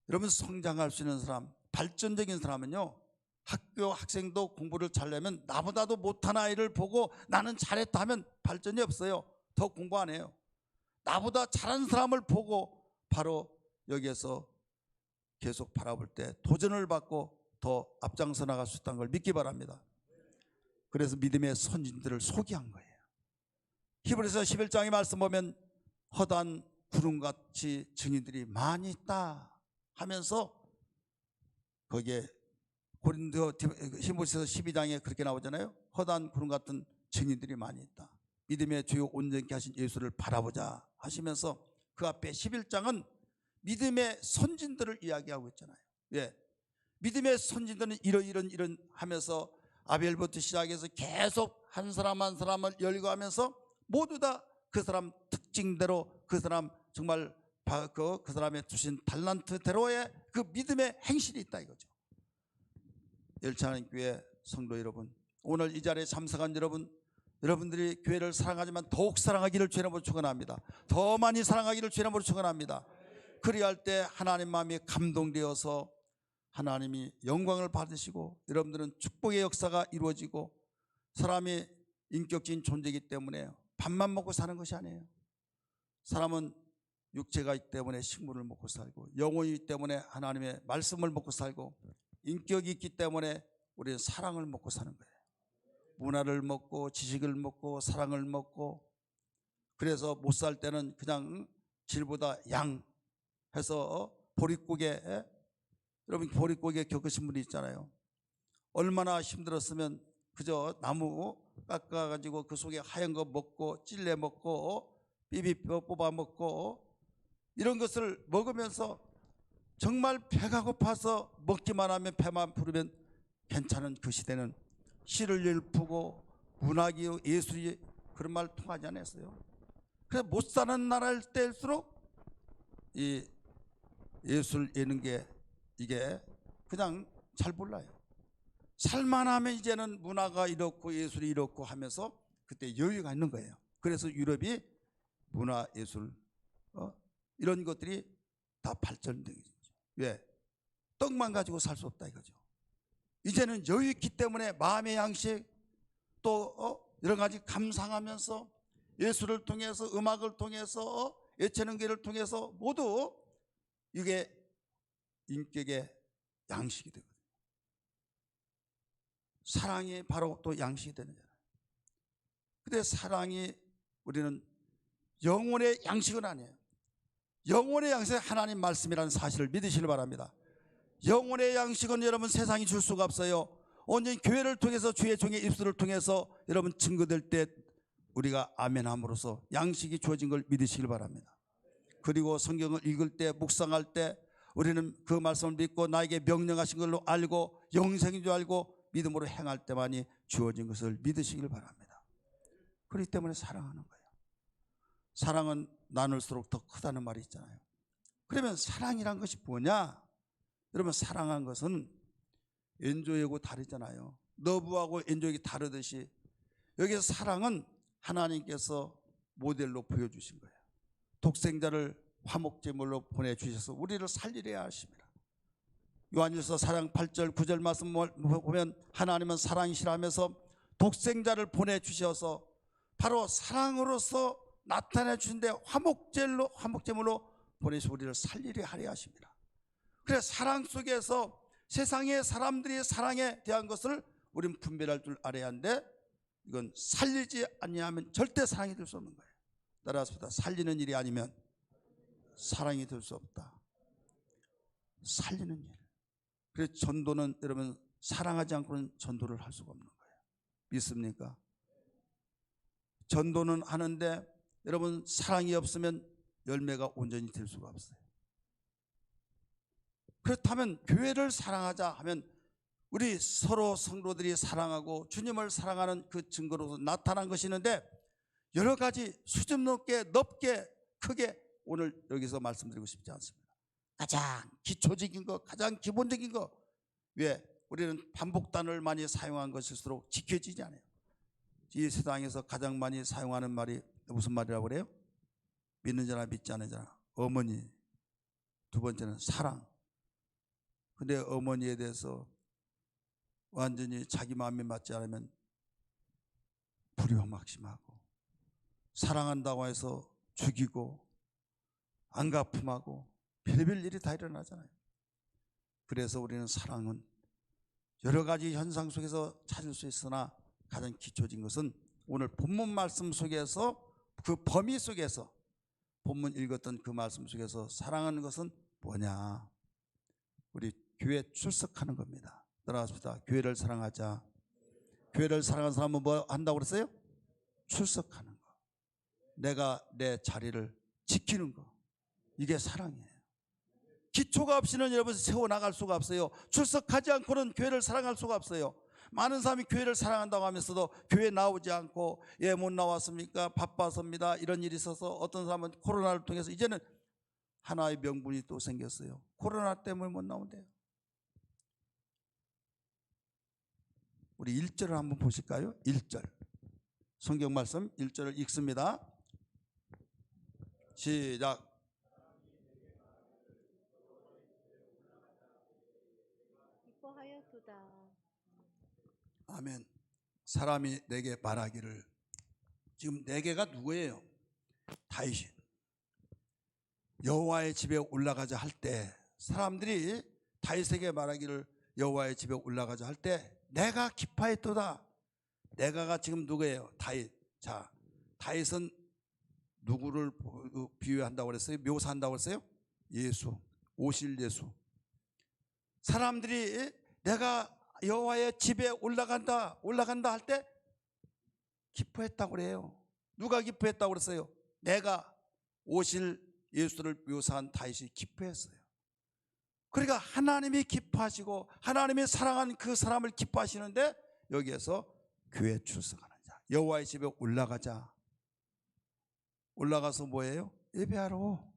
여러분, 성장할 수 있는 사람, 발전적인 사람은요, 학교 학생도 공부를 잘하려면 나보다도 못한 아이를 보고 나는 잘했다 하면 발전이 없어요. 더 공부 안 해요. 나보다 잘한 사람을 보고 바로 여기에서 계속 바라볼 때 도전을 받고 더 앞장서 나갈 수 있다는 걸 믿기 바랍니다. 그래서 믿음의 선진들을 소개한 거예요. 히브리서 11장의 말씀 보면 허다한 구름같이 증인들이 많이 있다 하면서 거기에 히브리서 12장에 그렇게 나오잖아요. 허다한 구름 같은 증인들이 많이 있다. 믿음의 주요 온전케 하신 예수를 바라보자 하시면서 그 앞에 11장은 믿음의 선진들을 이야기하고 있잖아요. 예, 믿음의 선진들은 이런 하면서 아벨부터 시작해서 계속 한 사람 한 사람을 열거하면서 모두 다 그 사람 특징대로 그 사람 정말 그 사람의 주신 달란트대로의 그 믿음의 행실이 있다 이거죠. 열차하는 교회 성도 여러분, 오늘 이 자리에 참석한 여러분들이 교회를 사랑하지만 더욱 사랑하기를 주의 이름으로 축원합니다. 더 많이 사랑하기를 주의 이름으로 축원합니다. 그리할 때 하나님 마음이 감동되어서 하나님이 영광을 받으시고 여러분들은 축복의 역사가 이루어지고, 사람이 인격적인 존재이기 때문에 밥만 먹고 사는 것이 아니에요. 사람은 육체가 있기 때문에 식물을 먹고 살고, 영혼이 있기 때문에 하나님의 말씀을 먹고 살고, 인격이 있기 때문에 우리는 사랑을 먹고 사는 거예요. 문화를 먹고 지식을 먹고 사랑을 먹고, 그래서 못 살 때는 그냥 질보다 양 해서 보릿고개, 여러분 보릿고개 겪으신 분이 있잖아요. 얼마나 힘들었으면 그저 나무 깎아가지고 그 속에 하얀 거 먹고 찔레 먹고 비비뼈 뽑아 먹고 이런 것을 먹으면서 정말 배가 고파서 먹기만 하면 배만 부르면 괜찮은 그 시대는 시를 읊고 문학이 예술이 그런 말 통하지 않았어요. 그래서 못 사는 나라일 때일수록 이 예술 예능계 이게 그냥 잘 몰라요. 살만하면 이제는 문화가 이렇고 예술이 이렇고 하면서 그때 여유가 있는 거예요. 그래서 유럽이 문화 예술 이런 것들이 다 발전된 거죠. 왜? 떡만 가지고 살 수 없다 이거죠. 이제는 여유 있기 때문에 마음의 양식 또 여러 가지 감상하면서 예술을 통해서 음악을 통해서 예체능계를 통해서 모두 이게 인격의 양식이 되거든요. 사랑이 바로 또 양식이 되는 거잖아요. 근데 사랑이 우리는 영혼의 양식은 아니에요. 영혼의 양식은 하나님 말씀이라는 사실을 믿으시길 바랍니다. 영혼의 양식은 여러분 세상이 줄 수가 없어요. 온전히 교회를 통해서 주의 종의 입술을 통해서 여러분 증거될 때 우리가 아멘함으로써 양식이 주어진 걸 믿으시길 바랍니다. 그리고 성경을 읽을 때 묵상할 때 우리는 그 말씀을 믿고 나에게 명령하신 걸로 알고 영생인 줄 알고 믿음으로 행할 때만이 주어진 것을 믿으시길 바랍니다. 그렇기 때문에 사랑하는 거예요. 사랑은 나눌수록 더 크다는 말이 있잖아요. 그러면 사랑이란 것이 뭐냐? 여러분 사랑한 것은 엔조이하고 다르잖아요. 러브하고 엔조이가 다르듯이 여기서 사랑은 하나님께서 모델로 보여주신 거예요. 독생자를 화목제물로 보내주셔서 우리를 살리려 하십니다. 요한일서 4장 8절 9절 말씀 보면 하나님은 사랑이시라면서 독생자를 보내주셔서 바로 사랑으로서 나타내 주신데 화목제물로 보내서 우리를 살리려 하려 하십니다. 그래서 사랑 속에서 세상의 사람들이 사랑에 대한 것을 우리는 분별할 줄 알아야 하는데 이건 살리지 아니하면 절대 사랑이 될 수 없는 거예요. 따라서 살리는 일이 아니면 사랑이 될 수 없다. 살리는 일. 그래서 전도는 여러분 사랑하지 않고는 전도를 할 수가 없는 거예요. 믿습니까? 전도는 하는데 여러분 사랑이 없으면 열매가 온전히 될 수가 없어요. 그렇다면 교회를 사랑하자 하면 우리 서로 성도들이 사랑하고 주님을 사랑하는 그 증거로서 나타난 것이 있는데 여러 가지 수준 높게 크게 오늘 여기서 말씀드리고 싶지 않습니다. 가장 기초적인 것, 가장 기본적인 것. 왜? 우리는 반복단을 많이 사용한 것일수록 지켜지지 않아요. 이 세상에서 가장 많이 사용하는 말이 무슨 말이라고 그래요? 믿는 자나 믿지 않는 자나. 어머니. 두 번째는 사랑. 근데 어머니에 대해서 완전히 자기 마음에 맞지 않으면 불효막심하고 사랑한다고 해서 죽이고 안가품하고 별별 일이 다 일어나잖아요. 그래서 우리는 사랑은 여러 가지 현상 속에서 찾을 수 있으나 가장 기초적인 것은 오늘 본문 말씀 속에서 그 범위 속에서 본문 읽었던 그 말씀 속에서 사랑하는 것은 뭐냐? 우리 교회 출석하는 겁니다. 따라합시다. 교회를 사랑하자. 교회를 사랑하는 사람은 뭐 한다고 그랬어요? 출석하는 거. 내가 내 자리를 지키는 거. 이게 사랑이에요. 기초가 없이는 여러분 세워나갈 수가 없어요. 출석하지 않고는 교회를 사랑할 수가 없어요. 많은 사람이 교회를 사랑한다고 하면서도 교회 나오지 않고 못 나왔습니까? 바빠서입니다. 이런 일이 있어서 어떤 사람은 코로나를 통해서 이제는 하나의 명분이 또 생겼어요. 코로나 때문에 못 나온대요. 우리 1절을 한번 보실까요? 1절 성경 말씀 1절을 읽습니다. 시작. 아멘. 사람이 내게 말하기를. 지금 내게가 누구예요? 다윗이 여호와의 집에 올라가자 할 때 사람들이 다윗에게 말하기를 여호와의 집에 올라가자 할 때 내가 기뻐했도다. 내가가 지금 누구예요? 다윗. 자, 다윗은 누구를 비유한다고 그랬어요? 묘사한다고 그랬어요? 예수. 오실 예수. 사람들이 내가 여호와의 집에 올라간다 할 때 기뻐했다고 그래요. 누가 기뻐했다고 그랬어요? 내가 오실 예수를 묘사한 다윗이 기뻐했어요. 그러니까 하나님이 기뻐하시고 하나님이 사랑한 그 사람을 기뻐하시는데 여기에서 교회 출석하는 자, 여호와의 집에 올라가자. 올라가서 뭐예요? 예배하러.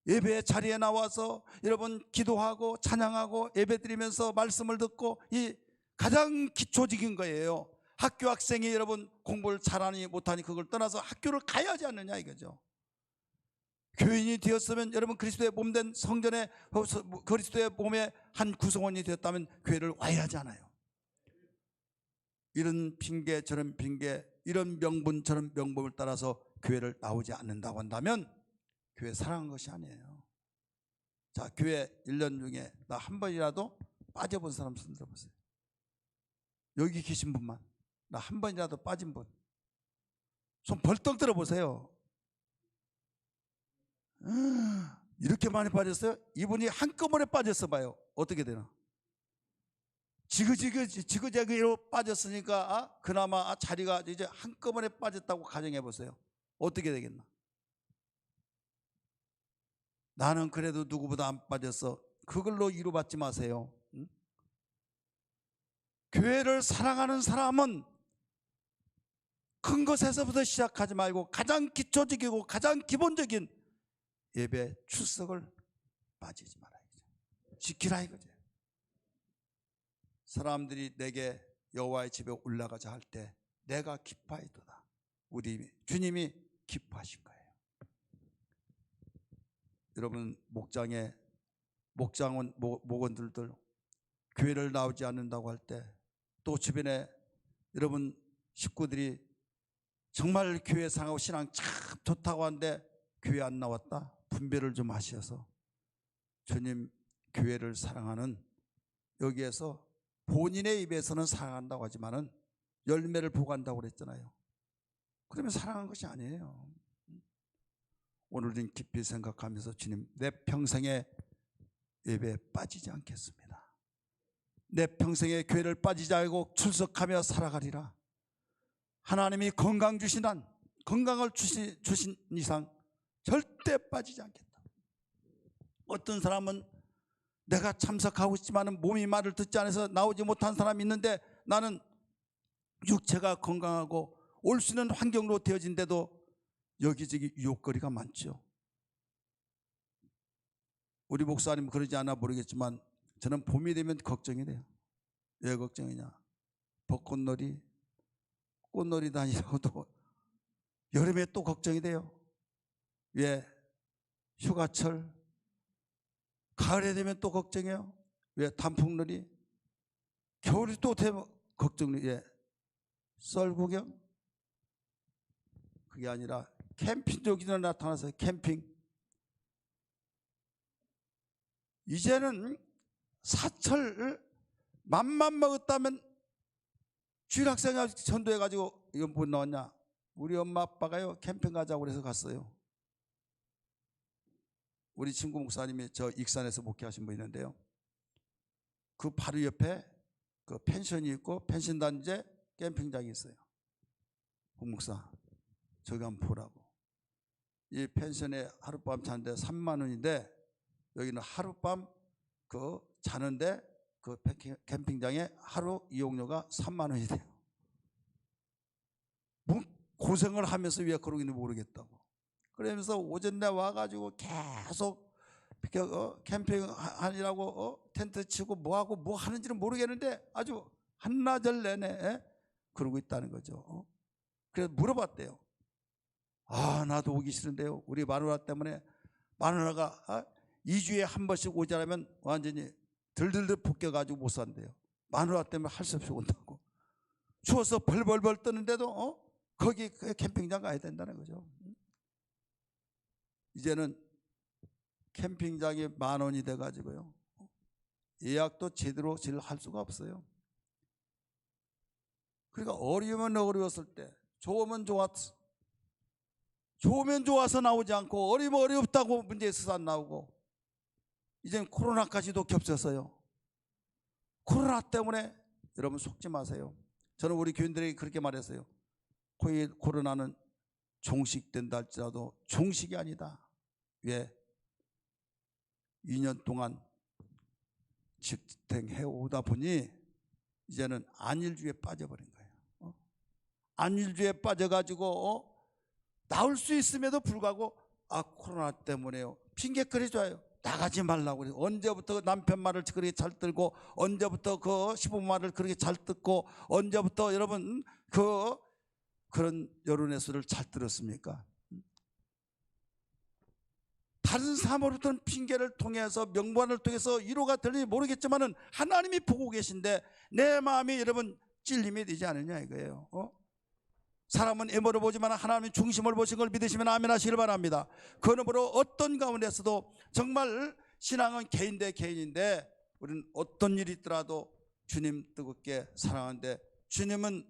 예배 자리에 나와서 여러분 기도하고 찬양하고 예배드리면서 말씀을 듣고, 이 가장 기초적인 거예요. 학교 학생이 여러분 공부를 잘하니 못하니 그걸 떠나서 학교를 가야 하지 않느냐 이거죠. 교인이 되었으면 여러분 그리스도의 몸된 성전에, 그리스도의 몸의 한 구성원이 되었다면 교회를 와야 하지 않아요. 이런 핑계 저런 핑계, 이런 명분 저런 명분을 따라서 교회를 나오지 않는다고 한다면 교회 사랑한 것이 아니에요. 자, 교회 1년 중에 나 한 번이라도 빠져본 사람 손 들어보세요. 여기 계신 분만 나 한 번이라도 빠진 분 손 벌떡 들어보세요. 이렇게 많이 빠졌어요? 이분이 한꺼번에 빠졌어 봐요. 어떻게 되나? 지그재그로 빠졌으니까 그나마 자리가 이제 한꺼번에 빠졌다고 가정해 보세요. 어떻게 되겠나? 나는 그래도 누구보다 안 빠졌어. 그걸로 위로받지 마세요. 응? 교회를 사랑하는 사람은 큰 것에서부터 시작하지 말고 가장 기초적이고 가장 기본적인 예배 출석을 빠지지 말아야죠. 지키라 이거죠. 사람들이 내게 여호와의 집에 올라가자 할 때 내가 기뻐하리로다. 우리 주님이 기뻐하신 거예요. 여러분 목원들도 교회를 나오지 않는다고 할 때, 또 주변에 여러분 식구들이 정말 교회 사랑하고 신앙 참 좋다고 하는데 교회 안 나왔다, 분별을 좀 하셔서 주님 교회를 사랑하는, 여기에서 본인의 입에서는 사랑한다고 하지만은 열매를 보고한다고 그랬잖아요. 그러면 사랑한 것이 아니에요. 오늘은 깊이 생각하면서 주님 내 평생에 예배에 빠지지 않겠습니다. 내 평생에 교회를 빠지지 않고 출석하며 살아가리라. 하나님이 건강 주신 한, 건강을 주신 이상 절대 빠지지 않겠다. 어떤 사람은 내가 참석하고 있지만 몸이 말을 듣지 않아서 나오지 못한 사람이 있는데, 나는 육체가 건강하고 올 수 있는 환경으로 되어진데도 여기저기 유혹거리가 많죠. 우리 목사님 그러지 않아 모르겠지만 저는 봄이 되면 걱정이 돼요. 왜 걱정이냐? 벚꽃놀이, 꽃놀이 다니라고도 여름에 또 걱정이 돼요. 왜? 휴가철, 가을에 되면 또 걱정해요. 왜? 단풍놀이, 겨울이 또 되면 걱정이. 왜? 썰 구경. 그게 아니라 캠핑족이 나타나서 캠핑. 이제는 사철 맘만 먹었다면, 주일학생이 전도해가지고 이거 뭐 나왔냐? 우리 엄마 아빠가요 캠핑 가자고 그래서 갔어요. 우리 친구 목사님이 저 익산에서 목회하신 분 있는데요, 그 바로 옆에 그 펜션이 있고 펜션 단지에 캠핑장이 있어요. 홍 목사 저기 한번 보라고. 이 펜션에 하룻밤 자는데 3만 원인데 여기는 하룻밤 그 자는데 그 캠핑장에 하루 이용료가 3만 원이 돼요. 뭐 고생을 하면서 왜 그러기는 모르겠다고. 그러면서 오전에 와가지고 계속 캠핑하느라고 텐트 치고 뭐하고 뭐 하는지는 모르겠는데 아주 한나절 내내 그러고 있다는 거죠. 그래서 물어봤대요. 나도 오기 싫은데요. 우리 마누라 때문에, 마누라가 2주에 한 번씩 오자라면 완전히 들들들 볶여가지고 못 산대요. 마누라 때문에 할 수 없이 온다고. 추워서 벌벌벌 뜨는데도 거기 캠핑장 가야 된다는 거죠. 이제는 캠핑장이 10,000원이 돼가지고요, 예약도 제대로 할 수가 없어요. 그러니까 어려우면 어려웠을 때, 좋으면 좋아서 나오지 않고, 어려우면 어렵다고 문제 있어서 안 나오고, 이제는 코로나까지도 겹쳤어요. 코로나 때문에 여러분 속지 마세요. 저는 우리 교인들에게 그렇게 말했어요. 코로나는 종식된다 할지라도 종식이 아니다. 왜? 2년 동안 집행해 오다 보니 이제는 안일주의에 빠져버린 거예요. 안일주에 빠져가지고 나올 수 있음에도 불구하고 코로나 때문에요 핑계거리줘요. 나가지 말라고 그래요. 언제부터 남편 말을 그렇게 잘 들고, 언제부터 그 시부모 말을 그렇게 잘 듣고, 언제부터 여러분 그런 여론의 수를 잘 들었습니까? 다른 사람으로부터는 핑계를 통해서 명분을 통해서 위로가 될지 모르겠지만은 하나님이 보고 계신데 내 마음이 여러분 찔림이 되지 않느냐 이거예요. 사람은 애모를 보지만 하나님은 중심을 보신 걸 믿으시면 아멘 하시길 바랍니다. 그러므로 어떤 가운데서도 정말 신앙은 개인 대 개인인데 우리는 어떤 일이 있더라도 주님 뜨겁게 사랑하는데 주님은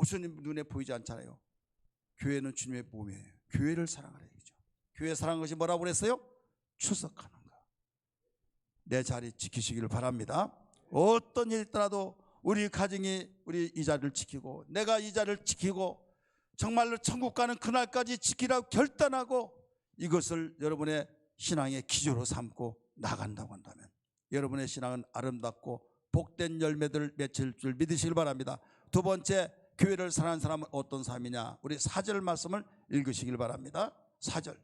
주님 눈에 보이지 않잖아요. 교회는 주님의 몸이에요. 교회를 사랑하라 얘기죠. 교회 사랑하는 것이 뭐라고 그랬어요? 추석하는 거. 내 자리 지키시기를 바랍니다. 어떤 일이 있더라도 우리 가정이 우리 이 자리를 지키고 내가 이 자리를 지키고 정말로 천국 가는 그날까지 지키라고 결단하고 이것을 여러분의 신앙의 기조로 삼고 나간다고 한다면 여러분의 신앙은 아름답고 복된 열매들을 맺힐 줄 믿으시길 바랍니다. 두 번째, 교회를 사랑하는 사람은 어떤 사람이냐? 우리 4절 말씀을 읽으시길 바랍니다. 4절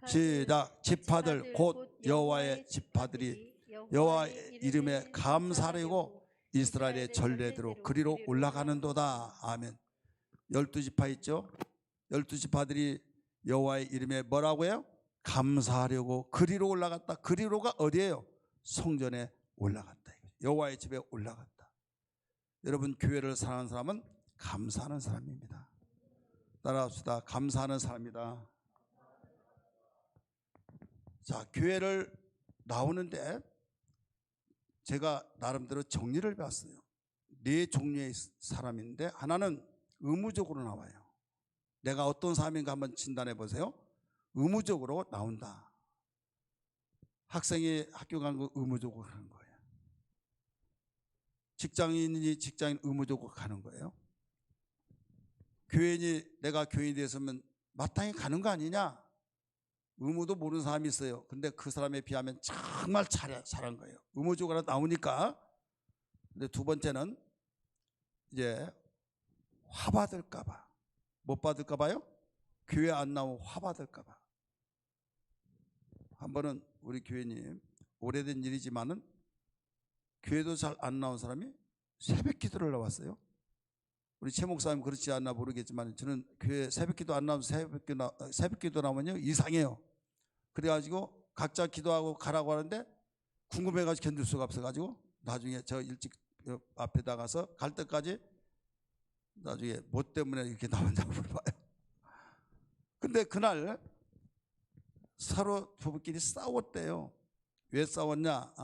시작. 지파들 곧 여호와의 지파들이 여호와의 이름에 감사하려고 이스라엘의 전례대로 그리로 올라가는도다. 아멘. 12지파 있죠? 12지파들이 여호와의 이름에 뭐라고요? 감사하려고 그리로 올라갔다. 그리로가 어디예요? 성전에 올라갔다. 여호와의 집에 올라갔다. 여러분, 교회를 사랑하는 사람은 감사하는 사람입니다. 따라합시다. 감사하는 사람이다. 자, 교회를 나오는데 제가 나름대로 정리를 해봤어요. 4종류의 사람인데 하나는 의무적으로 나와요. 내가 어떤 사람인가 한번 진단해 보세요. 의무적으로 나온다. 학생이 학교 간 거 의무적으로 가는 거예요. 직장인이 직장인 의무적으로 가는 거예요. 교인이 내가 교인이 됐으면 마땅히 가는 거 아니냐? 의무도 모르는 사람이 있어요. 근데 그 사람에 비하면 정말 잘한 거예요. 의무적으로 나오니까. 근데 두 번째는 이제 화 받을까 봐. 못 받을까 봐요? 교회 안 나오면 화 받을까 봐. 한 번은 우리 교회님, 오래된 일이지만은 교회도 잘 안 나온 사람이 새벽 기도를 나왔어요. 우리 최 목사님 그렇지 않나 모르겠지만 저는 교회 새벽 기도 안 나오면 새벽 기도 나오면요 이상해요. 그래가지고 각자 기도하고 가라고 하는데 궁금해가지고 견딜 수가 없어가지고 나중에 저 일찍 앞에 나가서 갈 때까지 나중에 뭐 때문에 이렇게 나왔냐고 물어봐요. 근데 그날 서로 부부끼리 싸웠대요. 왜 싸웠냐?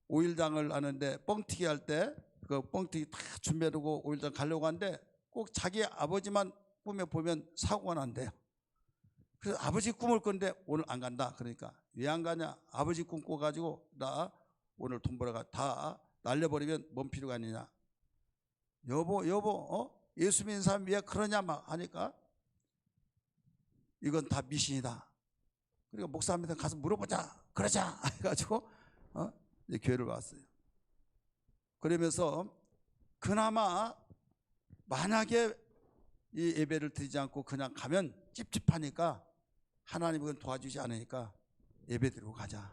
5일장을 하는데 뻥튀기 할 때 그 뻥튀기 다 준비해두고 5일장 가려고 하는데 꼭 자기 아버지만 꿈에 보면 사고가 난대요. 그래서 아버지 꿈을 꿨는데 오늘 안 간다. 그러니까 왜 안 가냐? 아버지 꿈 꿔가지고 나 오늘 돈 벌어가 다 날려버리면 뭔 필요가 있느냐? 여보 예수 믿는 사람 왜 그러냐 막 하니까 이건 다 미신이다. 그러니까 목사님한테 가서 물어보자. 그러자 해가지고 이제 교회를 왔어요. 그러면서 그나마 만약에 이 예배를 드리지 않고 그냥 가면 찝찝하니까 하나님은 도와주지 않으니까 예배 드리고 가자.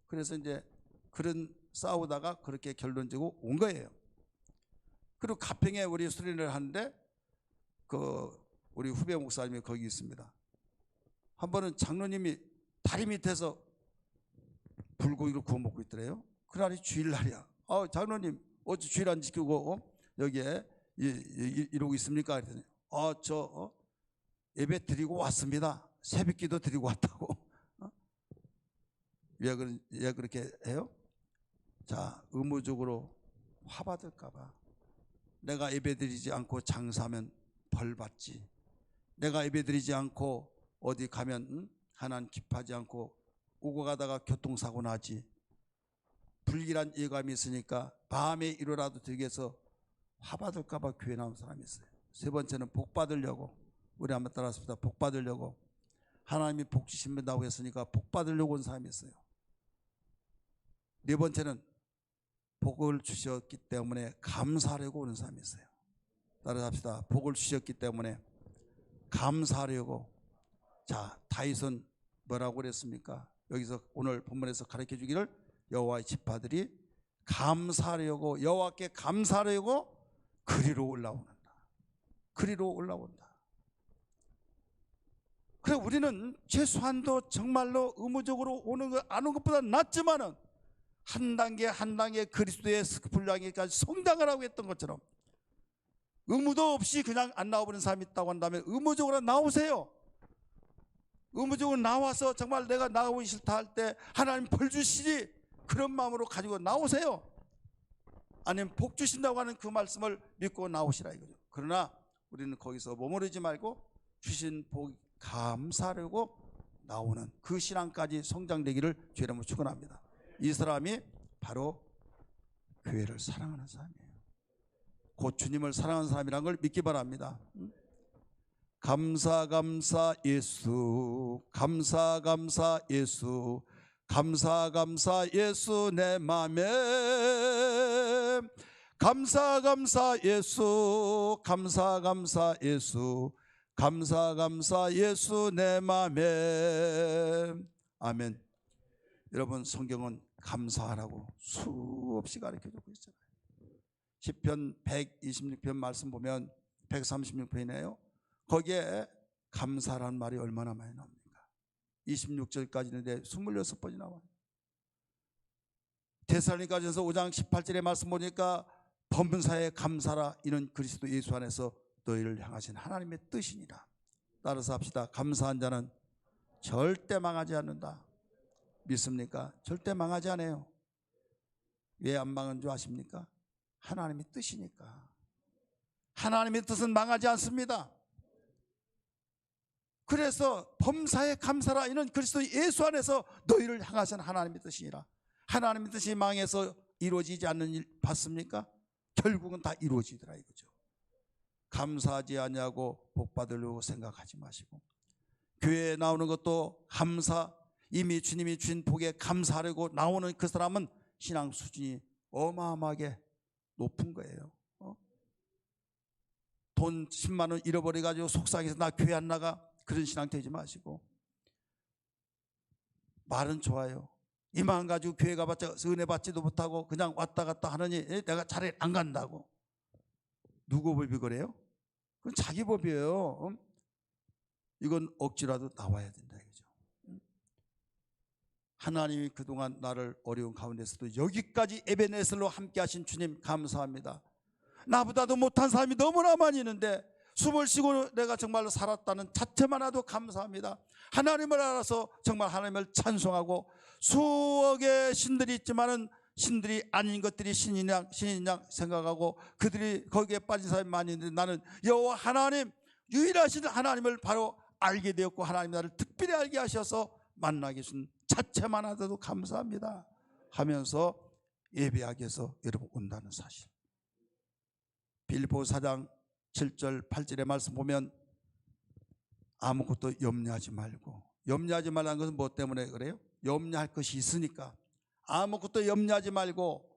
그래서 이제 그런 싸우다가 그렇게 결론지고 온 거예요. 그리고 가평에 우리 수련회를 하는데 우리 후배 목사님이 거기 있습니다. 한 번은 장로님이 다리 밑에서 불고기를 구워 먹고 있더래요. 그날이 주일날이야. 장로님 어째 주일 안 지키고 여기에 이러고 있습니까? 그랬더니 저 예배 드리고 왔습니다. 새벽기도 드리고 왔다고. 왜 그렇게 해요? 자, 의무적으로 화 받을까 봐. 내가 예배 드리지 않고 장사하면 벌 받지. 내가 예배 드리지 않고 어디 가면 하나님 기뻐하지 않고 오고 가다가 교통사고 나지. 불길한 예감이 있으니까 밤에 일어나도 되게 해서 화 받을까 봐 교회 나온 사람이 있어요. 세 번째는 복 받으려고. 우리 한번 따라합시다. 복 받으려고. 하나님이 복 주신다고 했으니까 복 받으려고 온 사람이 있어요. 네 번째는 복을 주셨기 때문에 감사하려고 오는 사람이 있어요. 따라합시다. 복을 주셨기 때문에 감사하려고. 자, 다윗은 뭐라고 그랬습니까? 여기서 오늘 본문에서 가르쳐 주기를 여호와의 지파들이 감사하려고, 여호와께 감사하려고 그리로 올라오는다. 그리로 올라온다. 그래, 우리는 최소한도 정말로 의무적으로 오는 것, 안 오는 것보다 낫지만은 한 단계 한 단계 그리스도의 분량에까지 성장을 하고 했던 것처럼 의무도 없이 그냥 안 나와버리는 사람이 있다고 한다면 의무적으로 나오세요. 의무적으로 나와서 정말 내가 나가고 싫다 할 때 하나님 벌 주시지, 그런 마음으로 가지고 나오세요. 아니면 복 주신다고 하는 그 말씀을 믿고 나오시라 이거죠. 그러나 우리는 거기서 머무르지 말고 주신 복 감사하려고 나오는 그 신앙까지 성장되기를 주의 이름으로 축원합니다. 이 사람이 바로 교회를 사랑하는 사람이에요. 곧 주님을 사랑하는 사람이라는 걸 믿기 바랍니다. 감사 감사 예수, 감사 감사 예수, 감사 감사 예수 내 맘에, 감사 감사 예수, 감사 감사 예수, 감사 감사 예수 내 맘에. 아멘. 여러분, 성경은 감사하라고 수없이 가르쳐주고 있잖아요. 시편 126편 말씀 보면 136편이네요. 거기에 감사라는 말이 얼마나 많이 나옵니까? 26절까지 있는데 26번이 나와요. 데살로니가전서 5장 18절의 말씀 보니까 범사에 감사라, 이는 그리스도 예수 안에서 너희를 향하신 하나님의 뜻이니라. 따라서 합시다. 감사한 자는 절대 망하지 않는다. 믿습니까? 절대 망하지 않아요. 왜 안 망한 줄 아십니까? 하나님의 뜻이니까. 하나님의 뜻은 망하지 않습니다. 그래서 범사에 감사라, 이는 그리스도 예수 안에서 너희를 향하신 하나님의 뜻이니라. 하나님의 뜻이 망해서 이루어지지 않는 일 봤습니까? 결국은 다 이루어지더라 이거죠. 감사하지 않냐고 복 받으려고 생각하지 마시고, 교회에 나오는 것도 감사, 이미 주님이 주신 복에 감사하려고 나오는 그 사람은 신앙 수준이 어마어마하게 높은 거예요. 돈 10만 원 잃어버려가지고 속상해서 나 교회 안 나가, 그런 신앙 되지 마시고, 말은 좋아요. 이만 가지고 교회 가봤자 은혜 받지도 못하고 그냥 왔다 갔다 하느니 내가 차라리 안 간다고. 누구 법이 그래요? 그건 자기 법이에요. 이건 억지라도 나와야 된다 이거죠. 하나님이 그동안 나를 어려운 가운데서도 여기까지 에베네셀로 함께 하신 주님 감사합니다. 나보다도 못한 사람이 너무나 많이 있는데 숨을 쉬고 내가 정말로 살았다는 자체만 해도 감사합니다. 하나님을 알아서 정말 하나님을 찬송하고, 수억의 신들이 있지만은 신들이 아닌 것들이 신이냐 생각하고 그들이 거기에 빠진 사람이 많이 있는데 나는 여호와 하나님, 유일하신 하나님을 바로 알게 되었고, 하나님 나를 특별히 알게 하셔서 만나게 해준 자체만 하더라도 감사합니다 하면서 예배하기 위해서 여러분 온다는 사실. 빌립보 4장 7절 8절의 말씀 보면 아무것도 염려하지 말고, 염려하지 말라는 것은 뭐 때문에 그래요? 염려할 것이 있으니까. 아무것도 염려하지 말고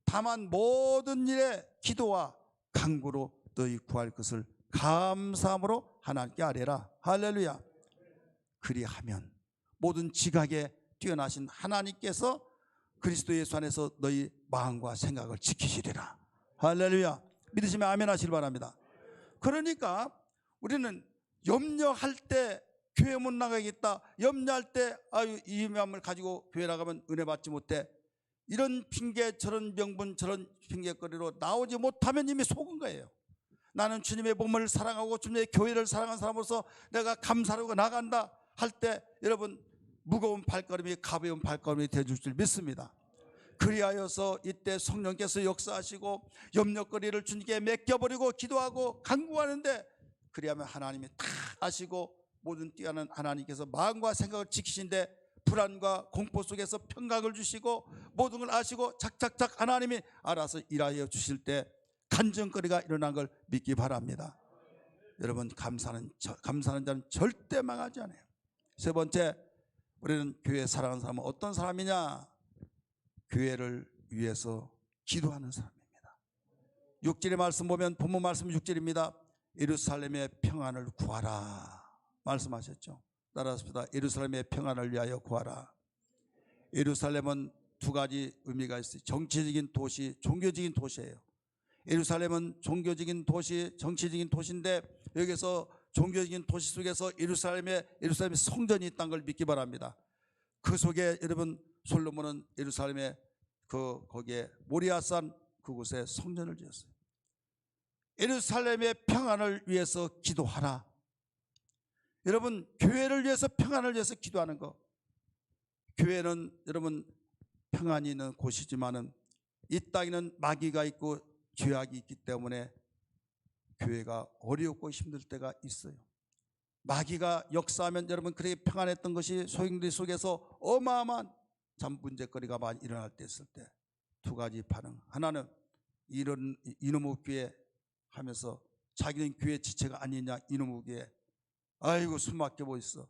다만 모든 일에 기도와 간구로 너희 구할 것을 감사함으로 하나님께 아뢰라. 할렐루야. 그리하면 모든 지각에 뛰어나신 하나님께서 그리스도 예수 안에서 너희 마음과 생각을 지키시리라. 할렐루야. 믿으시면 아멘 하시길 바랍니다. 그러니까 우리는 염려할 때 교회 못 나가겠다, 염려할 때 아유 이 마음을 가지고 교회 나가면 은혜 받지 못해, 이런 핑계 저런 명분 저런 핑계거리로 나오지 못하면 이미 속은 거예요. 나는 주님의 몸을 사랑하고 주님의 교회를 사랑하는 사람으로서 내가 감사하고 나간다 할 때 여러분 무거운 발걸음이 가벼운 발걸음이 되어줄 줄 믿습니다. 그리하여서 이때 성령께서 역사하시고 염려거리를 주님께 맡겨버리고 기도하고 간구하는데, 그리하면 하나님이 다 아시고 모든 뛰어난 하나님께서 마음과 생각을 지키신데 불안과 공포 속에서 평강을 주시고 모든 걸 아시고 착착착 하나님이 알아서 일하여 주실 때 간증거리가 일어난 걸 믿기 바랍니다. 여러분, 감사하는 자는 절대 망하지 않아요. 세 번째, 우리는 교회 사랑하는 사람은 어떤 사람이냐? 교회를 위해서 기도하는 사람입니다. 6절의 말씀 보면 본문 말씀 6절입니다. 예루살렘의 평안을 구하라 말씀하셨죠. 따라합시다. 예루살렘의 평안을 위하여 구하라. 예루살렘은 두 가지 의미가 있어요. 정치적인 도시, 종교적인 도시예요. 예루살렘은 종교적인 도시, 정치적인 도시인데 여기서 종교적인 도시 속에서 예루살렘의 성전이 있다는 걸 믿기 바랍니다. 그 속에 여러분 솔로몬은 예루살렘의 거기에 모리아산 그곳에 성전을 지었어요. 예루살렘의 평안을 위해서 기도하라. 여러분 교회를 위해서 평안을 위해서 기도하는 거. 교회는 여러분 평안이 있는 곳이지만은 이 땅에는 마귀가 있고 죄악이 있기 때문에 교회가 어렵고 힘들 때가 있어요. 마귀가 역사하면 여러분 그렇게 평안했던 것이 소용돌이 속에서 어마어마한 참 문제거리가 많이 일어날 때 있을 때 두 가지 반응. 하나는 이놈의 교회 하면서 자기는 교회 지체가 아니냐, 이놈의 교회 아이고 숨 막혀 있어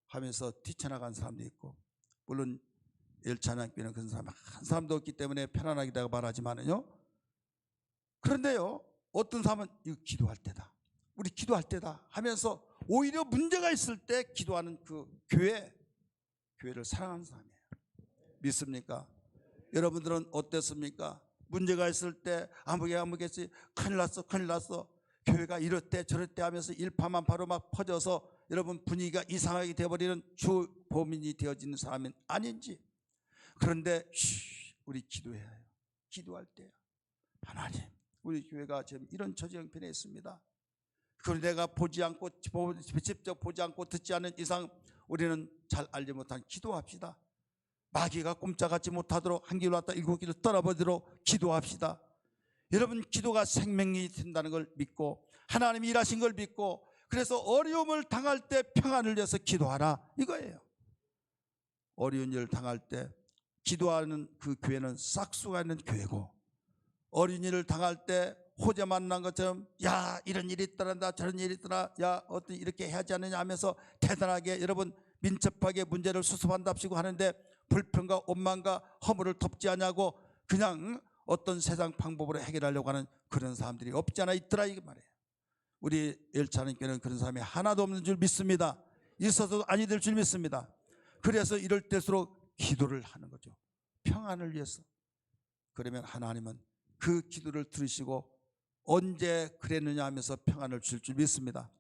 하면서 뛰쳐나간 사람도 있고, 물론 열찬양교회는 그런 사람 한 사람도 없기 때문에 편안하게 말하지만은요, 그런데요 어떤 사람은 이거 기도할 때다, 우리 기도할 때다 하면서 오히려 문제가 있을 때 기도하는 그 교회를 사랑하는 사람이에요. 믿습니까? 여러분들은 어땠습니까? 문제가 있을 때 아무개지 큰일 났어 교회가 이렇대 저렇대 하면서 일파만파로 막 퍼져서 여러분 분위기가 이상하게 되어버리는 주 범인이 되어지는 사람은 아닌지. 그런데 우리 기도해야 해요. 기도할 때 하나님 우리 교회가 지금 이런 처지 형편에 있습니다. 그걸 내가 직접 보지 않고 듣지 않는 이상 우리는 잘 알지 못한 기도합시다. 마귀가 꼼짝하지 못하도록 한 길로 왔다 일곱 길로 떠나버리도록 기도합시다. 여러분 기도가 생명이 된다는 걸 믿고 하나님이 일하신 걸 믿고, 그래서 어려움을 당할 때 평안을 위해서 기도하라 이거예요. 어려운 일을 당할 때 기도하는 그 교회는 싹수가 있는 교회고, 어려운 일을 당할 때 호재 만난 것처럼 야 이런 일이 있더란다 저런 일이 있더라 야 어떤 이렇게 해야지 않느냐 하면서 대단하게 여러분 민첩하게 문제를 수습한답시고 하는데 불평과 원망과 허물을 덮지 않냐고 그냥 어떤 세상 방법으로 해결하려고 하는 그런 사람들이 없지 않아 있더라 이게 말이에요. 우리 열차는교회는 그런 사람이 하나도 없는 줄 믿습니다. 있어도 아니 될 줄 믿습니다. 그래서 이럴 때일수록 기도를 하는 거죠. 평안을 위해서. 그러면 하나님은 그 기도를 들으시고 언제 그랬느냐 하면서 평안을 줄 믿습니다.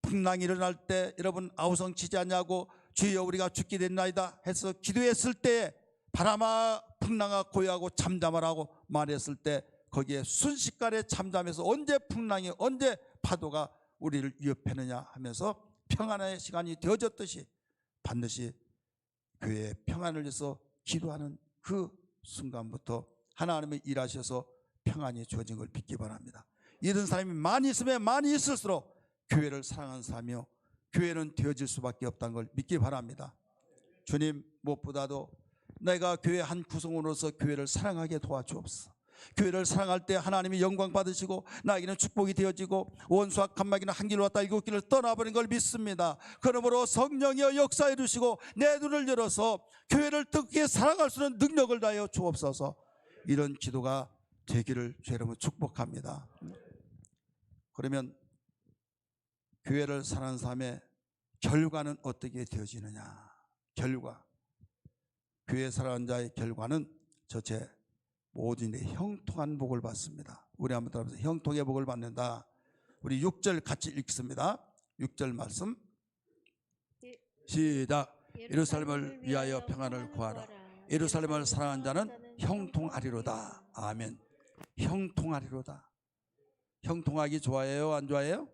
풍랑이 일어날 때 여러분 아우성치지 않냐고 주여 우리가 죽게 됐나이다 해서 기도했을 때 바람아 풍랑아 고요하고 잠잠하라고 말했을 때 거기에 순식간에 잠잠해서 언제 풍랑이 언제 파도가 우리를 위협했느냐 하면서 평안의 시간이 되어졌듯이 반드시 교회의 평안을 위해서 기도하는 그 순간부터 하나님이 일하셔서 평안이 주어진 걸 믿기 바랍니다. 이런 사람이 많이 있으면 많이 있을수록 교회를 사랑하는 사람이요 교회는 되어질 수밖에 없다는 걸 믿기 바랍니다. 주님 무엇보다도 내가 교회 한 구성원으로서 교회를 사랑하게 도와주옵소서. 교회를 사랑할 때 하나님이 영광 받으시고 나에게는 축복이 되어지고 원수와 칸막이는 한 길로 왔다 일곱 길을 떠나버린 걸 믿습니다. 그러므로 성령이여 역사해 주시고 내 눈을 열어서 교회를 뜨겁게 사랑할 수 있는 능력을 다하여 주옵소서. 이런 기도가 되기를 주 여러분 축복합니다. 그러면 교회를 사랑하는 사람의 결과는 어떻게 되어지느냐? 결과, 교회 사랑하는 자의 결과는 저체 모든 일에 형통한 복을 받습니다. 우리 한번 따라서 형통의 복을 받는다. 우리 6절 같이 읽습니다. 6절 말씀 시작. 예루살렘을 위하여 평안을 구하라. 예루살렘을 사랑하는 자는 형통하리로다. 아멘. 형통하리로다. 형통하기 좋아해요? 안 좋아해요?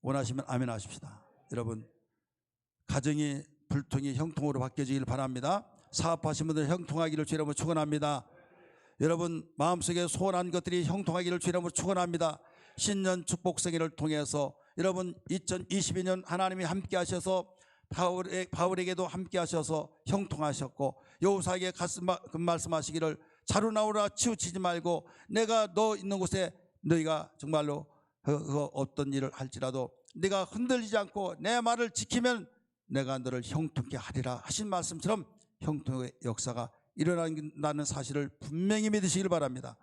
원하시면 아멘 하십시다. 여러분 가정이 불통이 형통으로 바뀌어지길 바랍니다. 사업하신 분들 형통하기를 주님으로 축원합니다. 여러분 마음속에 소원한 것들이 형통하기를 주님으로 축원합니다. 신년 축복 생일을 통해서 여러분 2022년 하나님이 함께 하셔서 바울에게도 함께 하셔서 형통하셨고 여호사에게 말씀하시기를 자루 나오라 치우치지 말고 내가 너 있는 곳에 너희가 정말로 어떤 일을 할지라도 네가 흔들리지 않고 내 말을 지키면 내가 너를 형통케 하리라 하신 말씀처럼 형통의 역사가 일어난다는 사실을 분명히 믿으시길 바랍니다.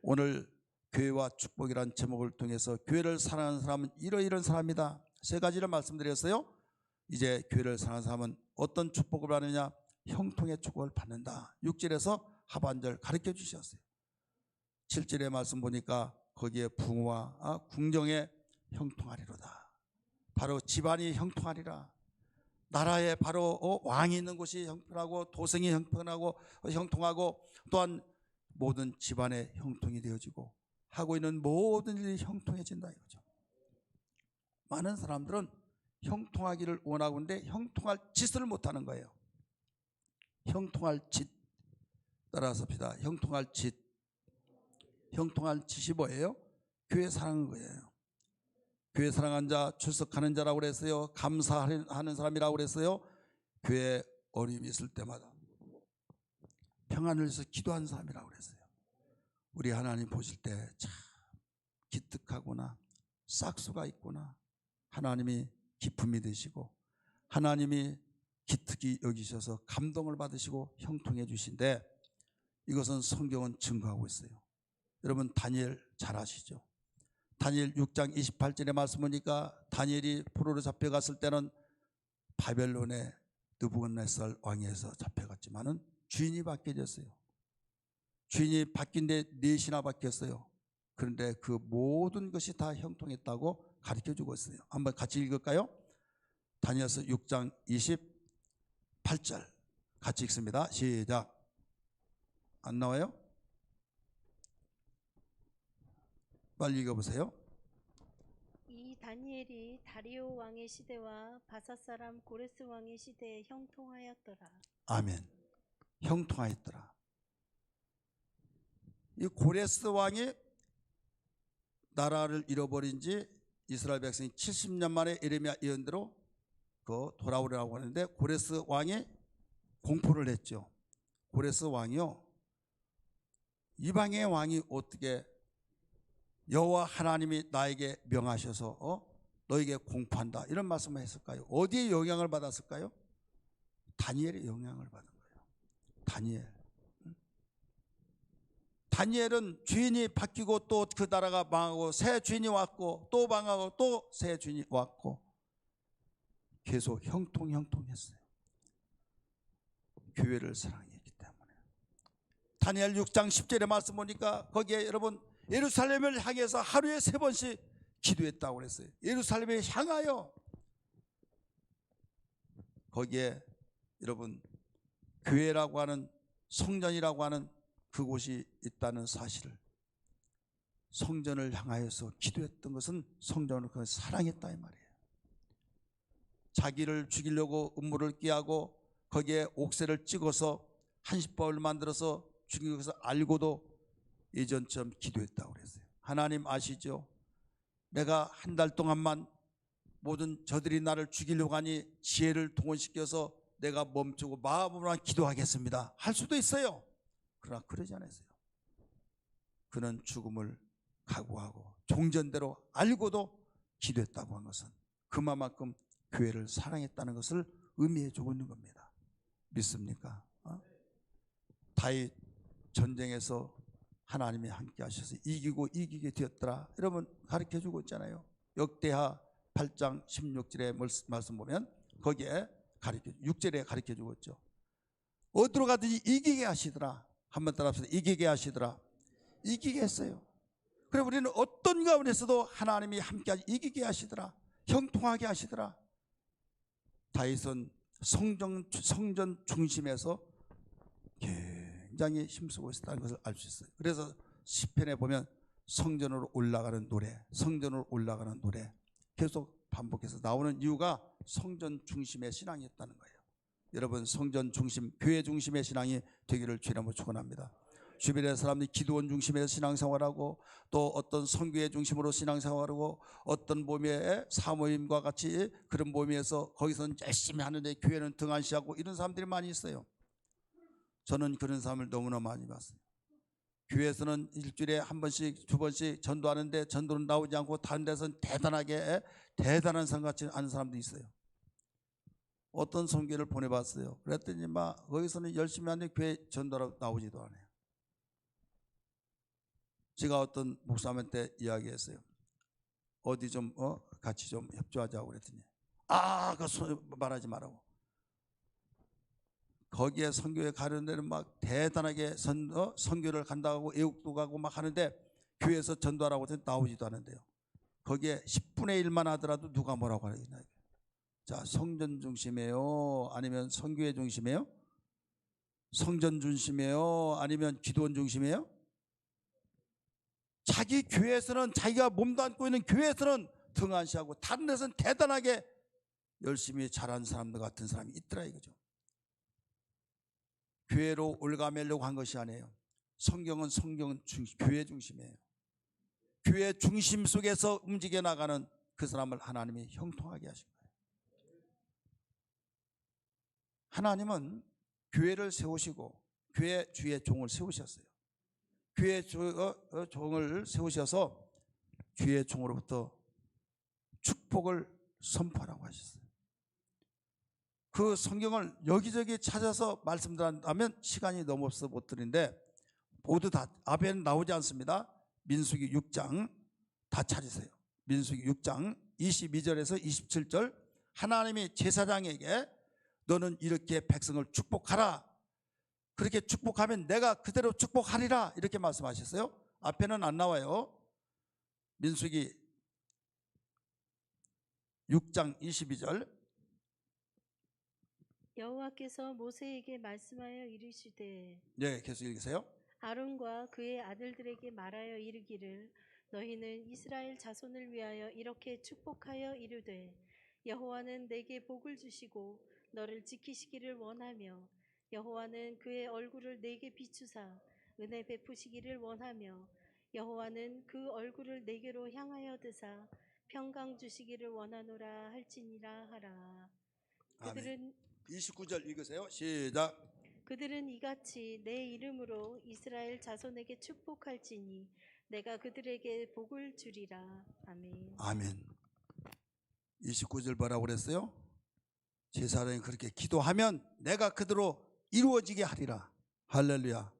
오늘 교회와 축복이란 제목을 통해서 교회를 사랑하는 사람은 이런 사람이다. 세 가지를 말씀드렸어요. 이제 교회를 사랑하는 사람은 어떤 축복을 받느냐? 형통의 축복을 받는다. 6절에서 하반절 가르쳐 주셨어요. 7절의 말씀 보니까 거기에 부와 궁정에 형통하리로다. 바로 집안이 형통하리라. 나라에 바로 왕이 있는 곳이 형통하고 도성이 형통하고 또한 모든 집안의 형통이 되어지고 하고 있는 모든 일이 형통해진다 이거죠. 많은 사람들은 형통하기를 원하고 있는데 형통할 짓을 못하는 거예요. 형통할 짓 따라서 봅시다. 형통할 짓이 뭐예요? 교회 사랑하는 거예요. 교회 사랑하는 자, 출석하는 자라고 그랬어요. 감사하는 사람이라고 그랬어요. 교회 어려움이 있을 때마다 평안을 위해서 기도하는 사람이라고 그랬어요. 우리 하나님 보실 때 참 기특하구나, 싹수가 있구나. 하나님이 기쁨이 되시고 하나님이 기특히 여기셔서 감동을 받으시고 형통해 주신데, 이것은 성경은 증거하고 있어요. 여러분 다니엘 잘 아시죠? 다니엘 6장 28절의 말씀 보니까 다니엘이 포로로 잡혀갔을 때는 바벨론의 느부갓네살 왕에서 잡혀갔지만은 주인이 바뀌어졌어요. 주인이 바뀐 데 넷이나 바뀌었어요. 그런데 그 모든 것이 다 형통했다고 가르쳐주고 있어요. 한번 같이 읽을까요? 다니엘서 6장 28절 같이 읽습니다. 시작. 안 나와요? 빨리 읽어보세요. 이 다니엘이 다리오 왕의 시대와 바사 사람 고레스 왕의 시대에 형통하였더라. 아멘. 형통하였더라. 이 고레스 왕이 나라를 잃어버린 지 이스라엘 백성이 70년 만에 예레미야 예언대로 돌아오려고 하는데 고레스 왕이 공포를 했죠. 고레스 왕이요, 이방의 왕이 어떻게 여호와 하나님이 나에게 명하셔서 너에게 공포한다 이런 말씀을 했을까요? 어디에 영향을 받았을까요? 다니엘의 영향을 받은 거예요. 다니엘은 주인이 바뀌고 또 그 나라가 망하고 새 주인이 왔고 또 망하고 또 새 주인이 왔고 계속 형통했어요. 교회를 사랑했기 때문에. 다니엘 6장 10절의 말씀 보니까 거기에 여러분 예루살렘을 향해서 하루에 3번씩 기도했다고 그랬어요. 예루살렘에 향하여. 거기에 여러분 교회라고 하는 성전이라고 하는 그곳이 있다는 사실을, 성전을 향하여서 기도했던 것은 성전을 사랑했다 이 말이에요. 자기를 죽이려고 음모를 끼하고 거기에 옥새를 찍어서 한시법을 만들어서 죽이기 위해서 알고도 예전처럼 기도했다고 그랬어요. 하나님 아시죠? 내가 한 달 동안만 모든 저들이 나를 죽이려고 하니 지혜를 동원시켜서 내가 멈추고 마음으로만 기도하겠습니다 할 수도 있어요. 그러나 그러지 않았어요. 그는 죽음을 각오하고 종전대로 알고도 기도했다고 한 것은 그만큼 교회를 사랑했다는 것을 의미해 주고 있는 겁니다. 믿습니까? 다윗 전쟁에서 하나님이 함께 하셔서 이기고 이기게 되었더라. 여러분 가르쳐 주고 있잖아요. 역대하 8장 16절의 말씀 보면 거기에 6절에 가르쳐 주고 있죠. 어디로 가든지 이기게 하시더라. 한번 따라합시다. 이기게 하시더라. 이기게 했어요. 그래 우리는 어떤 가운데서도 하나님이 함께 이기게 하시더라. 형통하게 하시더라. 다윗은 성전 중심에서 굉장히 힘쓰고 있었다는 것을 알 수 있어요. 그래서 시편에 보면 성전으로 올라가는 노래, 성전으로 올라가는 노래 계속 반복해서 나오는 이유가 성전 중심의 신앙이었다는 거예요. 여러분 성전 중심, 교회 중심의 신앙이 되기를 주님으로 축원합니다. 주변의 사람들이 기도원 중심에서 신앙생활하고 또 어떤 선교회 중심으로 신앙생활하고 어떤 모임의 사모임과 같이 그런 모임에서 거기서는 열심히 하는데 교회는 등한시하고 이런 사람들이 많이 있어요. 저는 그런 사람을 너무나 많이 봤어요. 교회에서는 일주일에 한 번씩 두 번씩 전도하는데 전도는 나오지 않고 다른 데서는 대단한 성같이 하는 사람도 있어요. 어떤 선교를 보내봤어요. 그랬더니 막 거기서는 열심히 하는데 교회 전도하러 나오지도 않아요. 제가 어떤 목사님한테 이야기했어요. 어디 좀 같이 좀 협조하자고 그랬더니 그거 말하지 말라고. 거기에 선교에 가는 데는 막 대단하게 선교를 간다고 애국도 가고 막 하는데 교회에서 전도하라고 해서 나오지도 않은데요. 거기에 10분의 1만 하더라도 누가 뭐라고 하겠나. 자, 성전 중심이에요? 아니면 선교회 중심이에요? 성전 중심이에요? 아니면 기도원 중심이에요? 자기 교회에서는, 자기가 몸도 안고 있는 교회에서는 등한시하고 다른 데서는 대단하게 열심히 잘하는 사람들 같은 사람이 있더라 이거죠. 교회로 올가매려고 한 것이 아니에요. 성경은 교회 중심이에요. 교회 중심 속에서 움직여 나가는 그 사람을 하나님이 형통하게 하신 거예요. 하나님은 교회를 세우시고 교회 주의 종을 세우셨어요. 교회 종을 세우셔서 주의 종으로부터 축복을 선포하라고 하셨어요. 그 성경을 여기저기 찾아서 말씀드린다면 시간이 너무 없어서 못 드리는데 모두 다 앞에는 나오지 않습니다. 민수기 6장 다 찾으세요. 민수기 6장 22절에서 27절 하나님이 제사장에게 너는 이렇게 백성을 축복하라. 그렇게 축복하면 내가 그대로 축복하리라 이렇게 말씀하셨어요. 앞에는 안 나와요. 민수기 6장 22절 여호와께서 모세에게 말씀하여 이르시되 네, 계속 읽으세요. 아론과 그의 아들들에게 말하여 이르기를 너희는 이스라엘 자손을 위하여 이렇게 축복하여 이르되 여호와는 내게 복을 주시고 너를 지키시기를 원하며 여호와는 그의 얼굴을 내게 비추사 은혜 베푸시기를 원하며 여호와는 그 얼굴을 내게로 향하여 드사 평강 주시기를 원하노라 할지니라 하라. 아멘. 29절 읽으세요. 시작. 그들은 이같이 내 이름으로 이스라엘 자손에게 축복할지니 내가 그들에게 복을 주리라. 아멘. 아멘. 29절 뭐라고 그랬어요? 제사장이 그렇게 기도하면 내가 그대로 이루어지게 하리라. 할렐루야.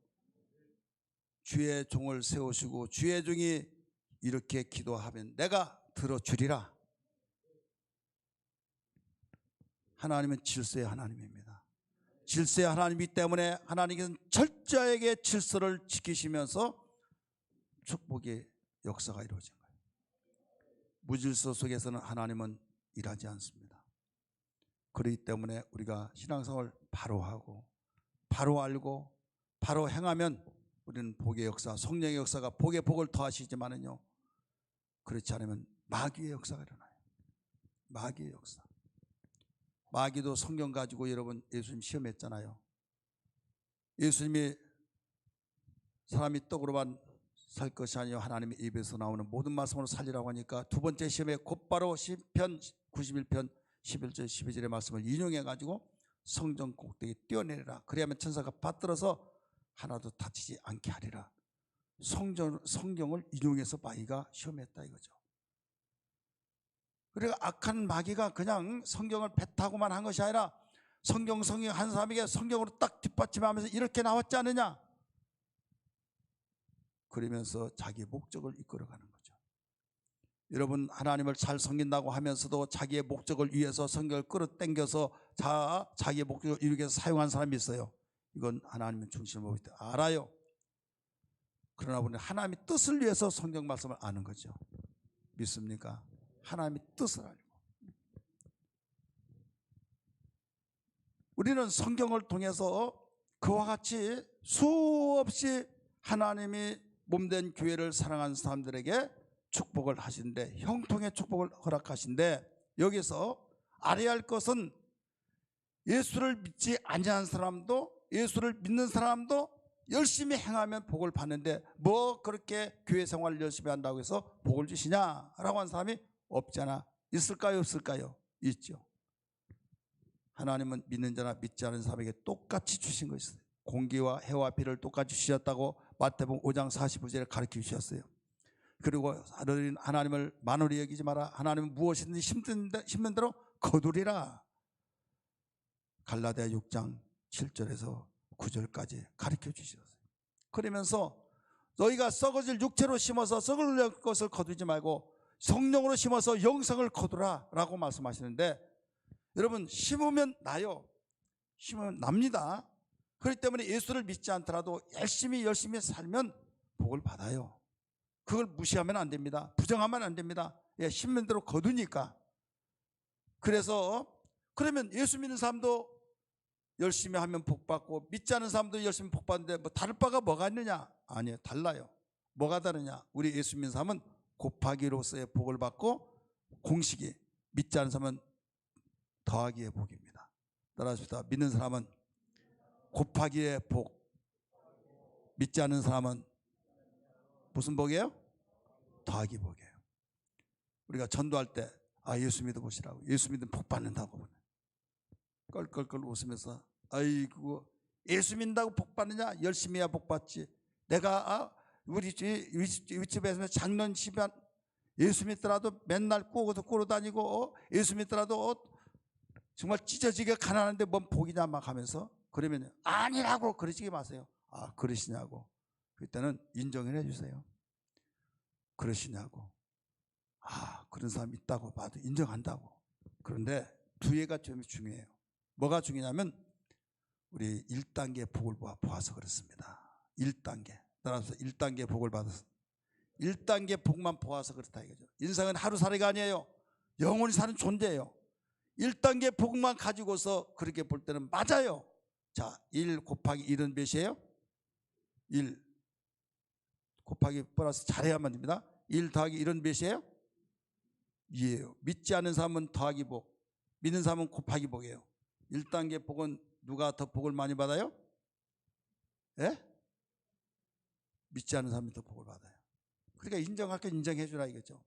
주의 종을 세우시고 주의 종이 이렇게 기도하면 내가 들어주리라. 하나님은 질서의 하나님입니다. 질서의 하나님이기 때문에 하나님께서는 철저하게 질서를 지키시면서 축복의 역사가 이루어진 거예요. 무질서 속에서는 하나님은 일하지 않습니다. 그렇기 때문에 우리가 신앙생활을 바로 하고 바로 알고 바로 행하면 우리는 복의 역사, 성령의 역사가 복의 복을 더하시지만은요, 그렇지 않으면 마귀의 역사가 일어나요. 마귀의 역사. 마귀도 성경 가지고 여러분 예수님 시험했잖아요. 예수님이 사람이 떡으로만 살 것이 아니요 하나님의 입에서 나오는 모든 말씀으로 살리라고 하니까 두 번째 시험에 곧바로 시편 91편 11절 12절의 말씀을 인용해 가지고 성전 꼭대기 뛰어내리라. 그래야만 천사가 받들어서 하나도 다치지 않게 하리라. 성경을 인용해서 마귀가 시험했다 이거죠. 그러니까 악한 마귀가 그냥 성경을 배타고만 한 것이 아니라 성경 한 사람에게 성경으로 딱 뒷받침하면서 이렇게 나왔지 않느냐, 그러면서 자기의 목적을 이끌어가는 거죠. 여러분 하나님을 잘 섬긴다고 하면서도 자기의 목적을 위해서 성경을 끌어당겨서 자기의 목적을 이루기 위해서 사용한 사람이 있어요. 이건 하나님의 중심을 보기 때문에 알아요. 그러나 우리는 하나님의 뜻을 위해서 성경 말씀을 아는 거죠. 믿습니까? 하나님의 뜻을 알고 우리는 성경을 통해서 그와 같이 수없이 하나님이 몸된 교회를 사랑하는 사람들에게 축복을 하신데, 형통의 축복을 허락하신데, 여기서 알아야 할 것은 예수를 믿지 아니한 사람도 예수를 믿는 사람도 열심히 행하면 복을 받는데 뭐 그렇게 교회 생활을 열심히 한다고 해서 복을 주시냐라고 하는 사람이 없잖아. 있을까요? 없을까요? 있죠. 하나님은 믿는 자나 믿지 않은 사람에게 똑같이 주신 거 있어요. 공기와 해와 비를 똑같이 주셨다고 마태복음 5장 49절에 가르쳐 주셨어요. 그리고 하나님을 만홀히 여기지 마라. 하나님은 무엇이든지 심는 대로 거두리라. 갈라디아 6장 7절에서 9절까지 가르쳐 주셨어요. 그러면서 너희가 썩어질 육체로 심어서 썩을 것을 거두지 말고 성령으로 심어서 영생을 거두라 라고 말씀하시는데, 여러분 심으면 나요. 심으면 납니다. 그렇기 때문에 예수를 믿지 않더라도 열심히 살면 복을 받아요. 그걸 무시하면 안 됩니다. 부정하면 안 됩니다. 예, 심는 대로 거두니까. 그래서 그러면 예수 믿는 사람도 열심히 하면 복 받고 믿지 않은 사람도 열심히 복 받는데 뭐 다를 바가 뭐가 있느냐? 아니에요. 달라요. 뭐가 다르냐? 우리 예수 믿는 사람은 곱하기로서의 복을 받고, 공식이 믿지 않은 사람은 더하기의 복입니다. 따라하십시다. 믿는 사람은 곱하기의 복, 믿지 않는 사람은 무슨 복이에요? 더하기 복이에요. 우리가 전도할 때 예수 믿어보시라고, 예수 믿으면 복 받는다고 껄껄껄 웃으면서, 아이고 예수 믿는다고 복 받느냐? 열심히 해야 복 받지. 내가 우리 집에서 작년 10년 예수 믿더라도 맨날 꾸고 다니고 예수 믿더라도 정말 찢어지게 가난한데 뭔 복이냐 막 하면서, 그러면 아니라고 그러시지 마세요. 그러시냐고. 그때는 인정을 해주세요. 그러시냐고. 그런 사람 있다고 봐도 인정한다고. 그런데 뒤에가 좀 중요해요. 뭐가 중요하냐면 우리 1단계 복을 보아서 그렇습니다. 1단계. 따라서 1단계 복을 받아서 1단계 복만 보아서 그렇다 이거죠. 인생은 하루살이가 아니에요. 영원히 사는 존재예요. 1단계 복만 가지고서 그렇게 볼 때는 맞아요. 자, 1 곱하기 1은 몇이에요? 1 곱하기 플러스 잘해야만 됩니다. 1 더하기 1은 몇이에요? 2예요. 믿지 않는 사람은 더하기 복, 믿는 사람은 곱하기 복이에요. 1단계 복은 누가 더 복을 많이 받아요? 예? 믿지 않는 사람이 더 복을 받아요. 그러니까 인정할 건 인정해 주라 이거죠.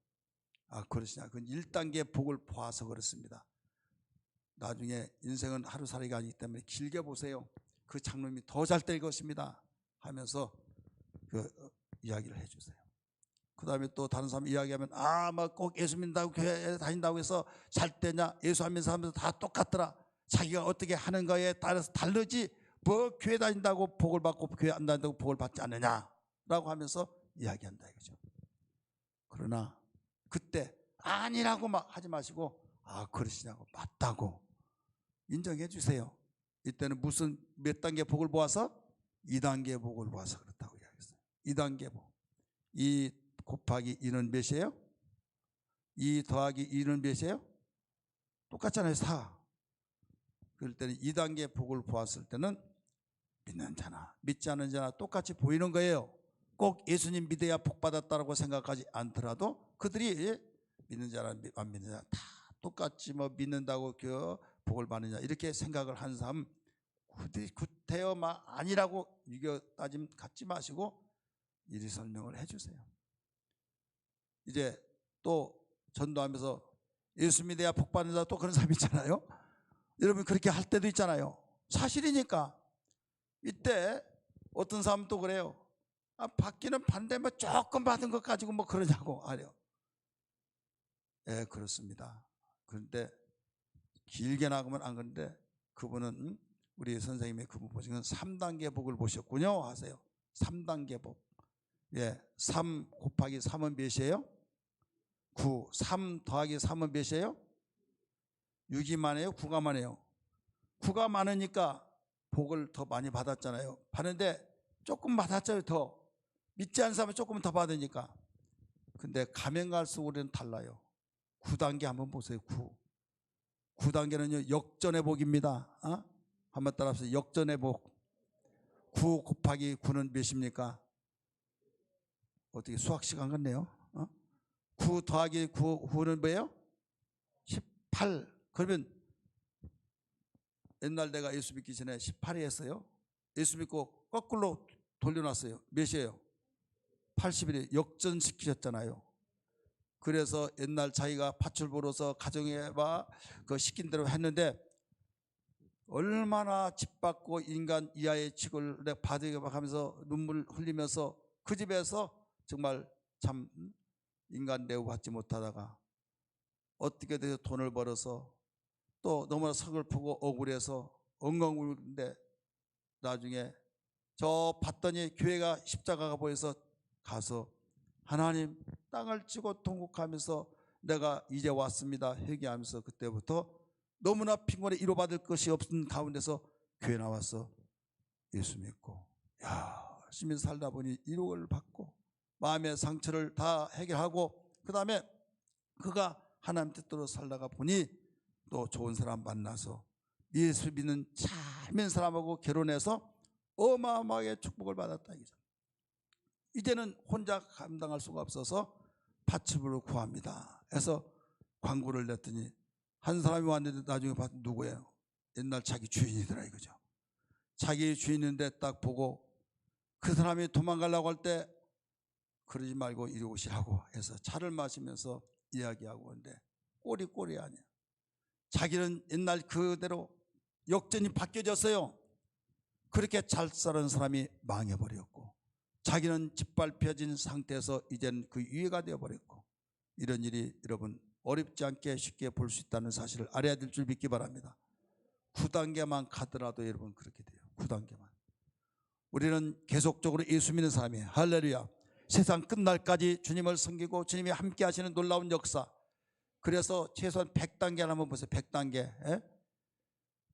그러시냐. 그건 1단계 복을 보아서 그렇습니다. 나중에 인생은 하루살이가 아니기 때문에 길게 보세요. 그 장로님이 더 잘 될 것입니다 하면서 그 이야기를 해주세요. 그 다음에 또 다른 사람 이야기하면 막 꼭 예수 믿는다고 교회 다닌다고 해서 잘 되냐? 예수 안 믿는 사람들 다 똑같더라. 자기가 어떻게 하는 거에 따라서 다르지 뭐 교회 다닌다고 복을 받고 교회 안 다닌다고 복을 받지 않느냐라고 하면서 이야기한다 이거죠. 그러나 그때 아니라고 막 하지 마시고 그러시냐고, 맞다고 인정해 주세요. 이때는 무슨 몇 단계 복을 보아서? 2단계 복을 보아서 그렇다고 이야기했어요. 2단계 복. 2 곱하기 2는 몇이에요? 2 더하기 2는 몇이에요? 똑같잖아요. 4. 그럴 때는 2단계 복을 보았을 때는 믿는 자나 믿지 않는 자나 똑같이 보이는 거예요. 꼭 예수님 믿어야 복 받았다고 생각하지 않더라도 그들이 믿는 자나 안 믿는 자나 다 똑같이 뭐 믿는다고 복을 받느냐 이렇게 생각을 하는 사람 구태여 아니라고 이거 따짐 갖지 마시고 이리 설명을 해주세요. 이제 또 전도하면서 예수 믿어야 복 받는다 또 그런 사람 있잖아요. 여러분 그렇게 할 때도 있잖아요. 사실이니까. 이때 어떤 사람은 또 그래요. 받기는 받는데 뭐 조금 받은 것 가지고 뭐 그러냐고 하려. 예, 그렇습니다. 그런데 길게 나가면 안 그런데 그분은 우리 선생님의 그분 보시면 3단계 복을 보셨군요 하세요. 3단계 복. 예, 3 곱하기 3은 몇이에요? 9. 3 더하기 3은 몇이에요? 6이 많아요? 9가 많아요? 9가 많으니까 복을 더 많이 받았잖아요. 받는데 조금 받았잖아요. 더 믿지 않는 사람은 조금 더 받으니까. 근데 가면 갈수록 우리는 달라요. 9단계 한번 보세요. 9단계는요 역전의 복입니다. 한번 따라하세요. 역전의 복. 9 곱하기 9는 몇입니까? 어떻게 수학 시간 같네요. 9 더하기 9는 뭐예요? 18. 그러면 옛날 내가 예수 믿기 전에 18이 했어요. 예수 믿고 거꾸로 돌려놨어요. 몇이에요? 80일에 역전시키셨잖아요. 그래서 옛날 자기가 팥줄 벌어서 가정에 그 시킨 대로 했는데 얼마나 짓밟고 인간 이하의 취급을 받으게 하면서 눈물 흘리면서 그 집에서 정말 참 인간 대우 받지 못하다가 어떻게 돼서 돈을 벌어서 또 너무나 서글프고 억울해서 엉엉 울는데 나중에 저 봤더니 교회가 십자가가 보여서 가서 하나님 땅을 치고 통곡하면서 내가 이제 왔습니다 회개하면서 그때부터 너무나 빈곤에 이로받을 것이 없는 가운데서 교회 나와서 예수 믿고 열심히 살다 보니 이룩을 받고 마음의 상처를 다 해결하고 그 다음에 그가 하나님 뜻대로 살다가 보니 또 좋은 사람 만나서 예수 믿는 잘 믿는 사람하고 결혼해서 어마어마하게 축복을 받았다 이거죠. 이제는 혼자 감당할 수가 없어서 파츠부를 구합니다. 해서 광고를 냈더니 한 사람이 왔는데 나중에 봤더니 누구예요? 옛날 자기 주인이더라 이거죠. 자기 주인인데 딱 보고 그 사람이 도망가려고 할 때 그러지 말고 이리 오시라고 해서 차를 마시면서 이야기하고 하는데 꼬리 아니야. 자기는 옛날 그대로 역전이 바뀌어졌어요. 그렇게 잘 사는 사람이 망해버렸고 자기는 짓밟혀진 상태에서 이제는 그 유해가 되어버렸고 이런 일이 여러분 어렵지 않게 쉽게 볼 수 있다는 사실을 알아야 될 줄 믿기 바랍니다. 9단계만 가더라도 여러분 그렇게 돼요. 9단계만. 우리는 계속적으로 예수 믿는 사람이에요. 할렐루야. 세상 끝날까지 주님을 섬기고 주님이 함께 하시는 놀라운 역사. 그래서 최소한 100단계를 한번 보세요. 100단계.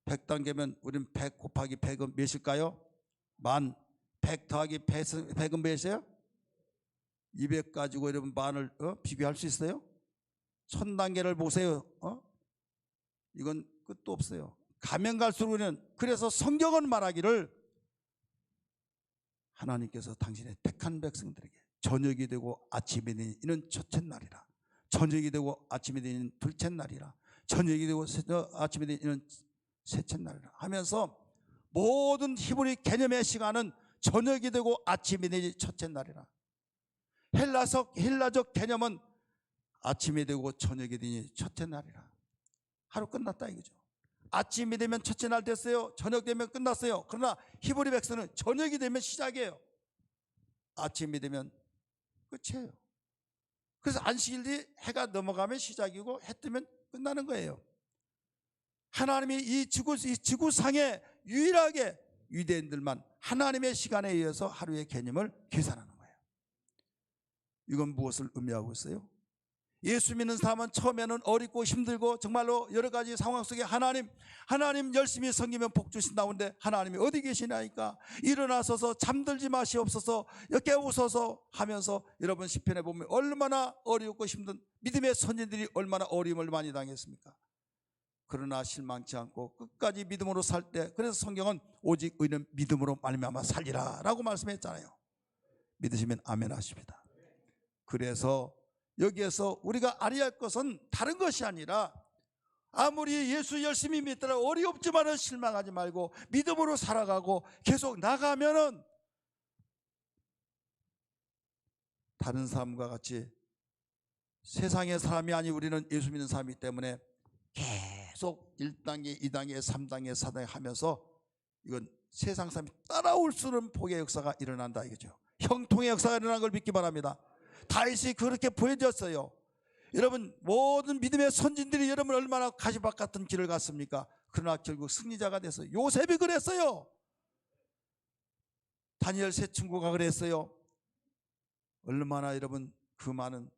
100단계면 우리는 100 곱하기 100은 몇일까요? 10,000. 100 더하기 100은 몇이에요? 200 가지고 여러분 만을 비교할 수 있어요? 1000단계를 보세요. 이건 끝도 없어요. 가면 갈수록 우리는 그래서 성경은 말하기를 하나님께서 당신의 택한 백성들에게 저녁이 되고 아침이 되니 이는 첫째 날이라. 저녁이 되고 아침이 되니 둘째 날이라. 저녁이 되고 아침이 되니 이는 셋째 날이라 하면서 모든 히브리 개념의 시간은 저녁이 되고 아침이 되니 첫째 날이라. 헬라적 개념은 아침이 되고 저녁이 되니 첫째 날이라. 하루 끝났다 이거죠. 아침이 되면 첫째 날 됐어요. 저녁 되면 끝났어요. 그러나 히브리 백성은 저녁이 되면 시작이에요. 아침이 되면 끝이에요. 그래서 안식일이 해가 넘어가면 시작이고 해 뜨면 끝나는 거예요. 하나님이 이 지구상에 유일하게 유대인들만 하나님의 시간에 의해서 하루의 개념을 계산하는 거예요. 이건 무엇을 의미하고 있어요? 예수 믿는 사람은 처음에는 어렵고 힘들고 정말로 여러 가지 상황 속에 하나님 열심히 섬기면 복 주신다는데 하나님이 어디 계시나이까 일어나서서 잠들지 마시옵소서 깨우소서 하면서 여러분 시편에 보면 얼마나 어렵고 힘든 믿음의 선진들이 얼마나 어려움을 많이 당했습니까? 그러나 실망치 않고 끝까지 믿음으로 살 때 그래서 성경은 오직 의는 믿음으로 말미암아 살리라 라고 말씀했잖아요. 믿으시면 아멘 하십니다. 그래서 여기에서 우리가 알아야 할 것은 다른 것이 아니라 아무리 예수 열심히 믿더라 어렵지만은 실망하지 말고 믿음으로 살아가고 계속 나가면은 다른 사람과 같이 세상의 사람이 아니 우리는 예수 믿는 사람이기 때문에 계속 1단계, 2단계, 3단계, 4단계 하면서 이건 세상 사람이 따라올 수 없는 복의 역사가 일어난다 이거죠. 형통의 역사가 일어난 걸 믿기 바랍니다. 다윗이 그렇게 보여줬어요. 여러분 모든 믿음의 선진들이 여러분 얼마나 가시밭 같은 길을 갔습니까? 그러나 결국 승리자가 됐어요. 요셉이 그랬어요. 다니엘 세 친구가 그랬어요. 얼마나 여러분 그 많은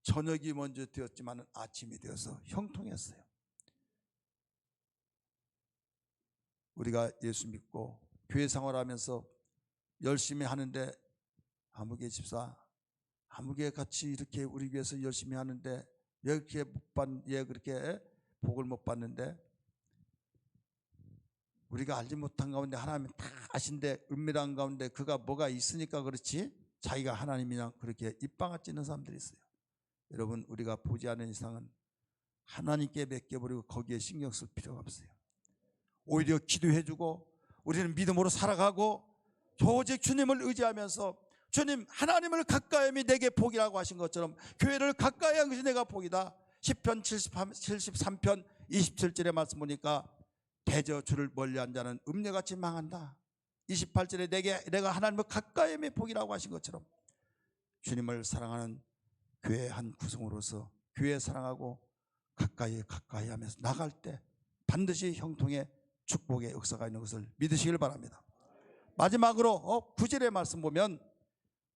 저녁이 먼저 되었지만 아침이 되어서 형통했어요. 우리가 예수 믿고 교회 생활하면서 열심히 하는데 아무개 집사 아무개 같이 이렇게 우리 교회에서 열심히 하는데 왜 그렇게 복을 못 받는데 우리가 알지 못한 가운데 하나님 다 아신데 은밀한 가운데 그가 뭐가 있으니까 그렇지 자기가 하나님이냐 그렇게 입방아 찌는 사람들이 있어요. 여러분 우리가 보지 않는 이상은 하나님께 맡겨버리고 거기에 신경 쓸 필요가 없어요. 오히려 기도해주고 우리는 믿음으로 살아가고 오직 주님을 의지하면서 주님 하나님을 가까이 하면 내게 복이라고 하신 것처럼 교회를 가까이 한 것이 내가 복이다. 시편 73편 27절의 말씀 보니까 대저 주를 멀리한 자는 음녀같이 망한다. 28절에 내가 하나님을 가까이 하면 복이라고 하신 것처럼 주님을 사랑하는 교회 한 구성으로서 교회 사랑하고 가까이 하면서 나갈 때 반드시 형통의 축복의 역사가 있는 것을 믿으시길 바랍니다. 마지막으로 9절의 말씀 보면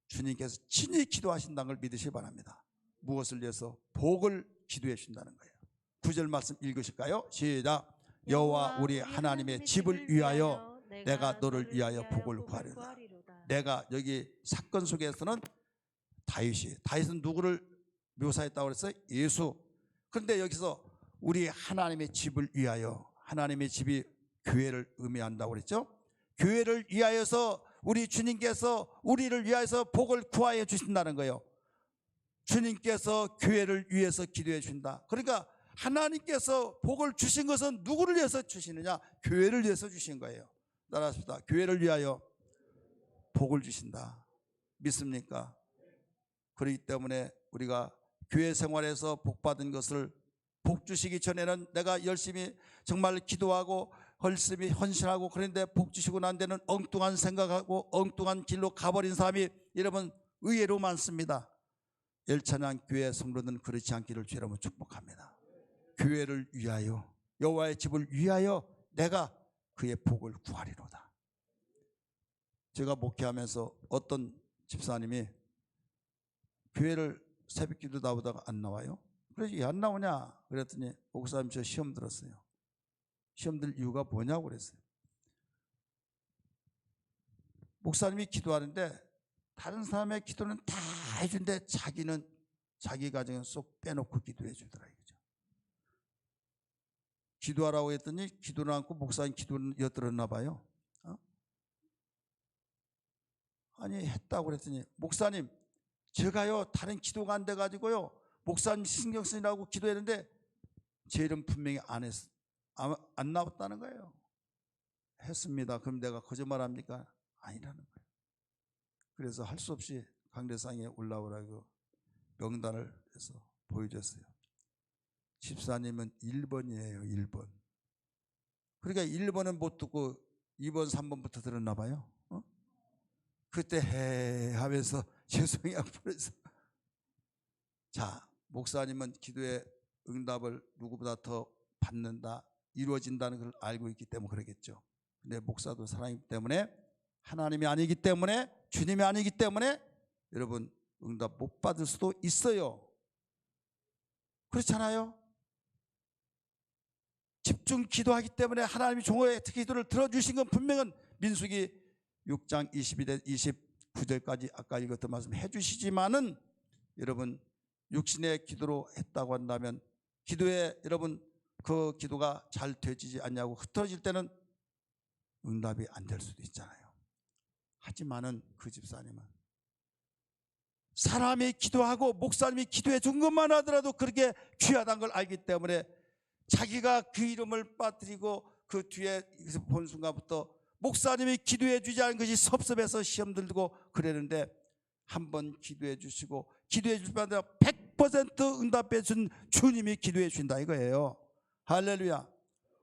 주님께서 친히 기도하신다는 걸 믿으시기 바랍니다. 무엇을 위해서? 복을 기도해 주신다는 거예요. 9절 말씀 읽으실까요? 시작. 여호와 우리 하나님의 집을 위하여 내가 너를 위하여 복을 구하리로다. 내가 여기 사건 속에서는 다윗은 누구를 묘사했다고 그랬어요? 예수. 그런데 여기서 우리 하나님의 집을 위하여, 하나님의 집이 교회를 의미한다고 그랬죠? 교회를 위하여서 우리 주님께서 우리를 위하여서 복을 구하여 주신다는 거예요. 주님께서 교회를 위해서 기도해 준다. 그러니까 하나님께서 복을 주신 것은 누구를 위해서 주시느냐? 교회를 위해서 주신 거예요. 따라합시다. 교회를 위하여 복을 주신다. 믿습니까? 그렇기 때문에 우리가 교회 생활에서 복 받은 것을, 복 주시기 전에는 내가 열심히 정말 기도하고 열심히 헌신하고, 그런데 복 주시고 난 데는 엉뚱한 생각하고 엉뚱한 길로 가버린 사람이 여러분 의외로 많습니다. 열찬양 교회 성도들은 그렇지 않기를 주 여러분 축복합니다. 교회를 위하여, 여호와의 집을 위하여 내가 그의 복을 구하리로다. 제가 목회하면서 어떤 집사님이 교회를 새벽기도 나오다가 안 나와요. 그래서 왜 안 나오냐 그랬더니 목사님 저 시험 들었어요. 시험 들 이유가 뭐냐고 그랬어요. 목사님이 기도하는데 다른 사람의 기도는 다 해준데 자기는 자기 가정은 쏙 빼놓고 기도해 주더라 이거죠. 기도하라고 했더니 기도를 않고 목사님 기도는 엿들었나 봐요. 아니 했다고 그랬더니 목사님 제가요 다른 기도가 안 돼가지고요 목사님 신경 쓰느라고 기도했는데 제 이름 분명히 안 나왔다는 거예요. 했습니다. 그럼 내가 거짓말합니까? 아니라는 거예요. 그래서 할 수 없이 강대상에 올라오라고 명단을 해서 보여줬어요. 집사님은 1번이에요. 1번. 그러니까 1번은 못 듣고 2번 3번부터 들었나 봐요. 그때 해 하면서 죄송해요. 그래서 자, 목사님은 기도의 응답을 누구보다 더 받는다, 이루어진다는 걸 알고 있기 때문에 그러겠죠. 근데 목사도 사람이기 때문에, 하나님이 아니기 때문에, 주님이 아니기 때문에 여러분 응답 못 받을 수도 있어요. 그렇잖아요. 집중 기도하기 때문에 하나님이 종의 특히 기도를 들어주신 건 분명한 민수기 6장 22절 29절까지 아까 읽었던 말씀 해주시지만은 여러분 육신의 기도로 했다고 한다면 기도에 여러분 그 기도가 잘 되지 않냐고 흐트러질 때는 응답이 안 될 수도 있잖아요. 하지만은 그 집사님은 사람이 기도하고 목사님이 기도해 준 것만 하더라도 그렇게 귀하다는 걸 알기 때문에 자기가 그 이름을 빠뜨리고 그 뒤에 본 순간부터 목사님이 기도해 주지 않은 것이 섭섭해서 시험 들고 그랬는데 한번 기도해 주시고 기도해 줄 때마다 100% 응답해 준 주님이 기도해 주신다 이거예요. 할렐루야.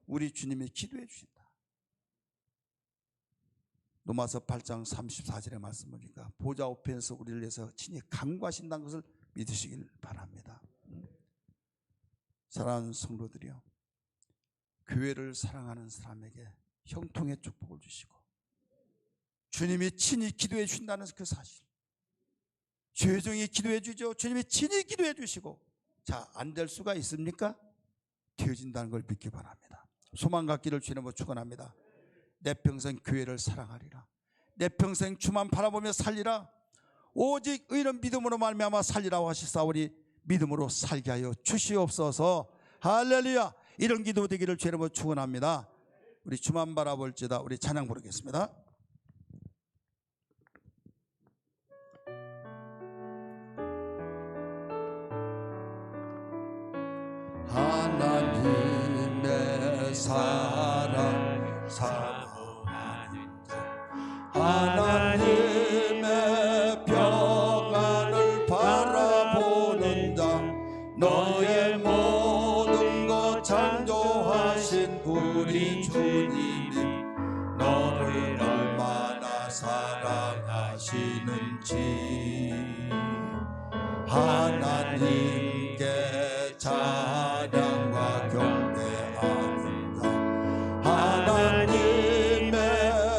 우리 주님이 기도해 주신다. 로마서 8장 34절의 말씀 보니까 보좌 우편에서 우리를 위해서 친히 간구하신다는 것을 믿으시길 바랍니다. 사랑하는 성도들이요, 교회를 사랑하는 사람에게 형통의 축복을 주시고 주님이 친히 기도해 주신다는 그 사실, 죄종이 기도해 주죠. 주님이 친히 기도해 주시고, 자, 안 될 수가 있습니까? 되어진다는 걸 믿기 바랍니다. 소망 갖기를 주님으로 축원합니다. 내 평생 교회를 사랑하리라. 내 평생 주만 바라보며 살리라. 오직 의는 믿음으로 말미암아 살리라고 하시사오니 믿음으로 살게 하여 주시옵소서. 할렐루야. 이런 기도 되기를 주님으로 축원합니다. 우리 주만 바라볼지다. 우리 찬양 부르겠습니다. 하나님의 사랑 사모하는 자, 하나님의 평안을 바라보는 자, 너의 모든 것 창조하신 우리 주님이 너를 얼마나 사랑하시는지 하나님께 찬양과 경배하는 자, 하나님의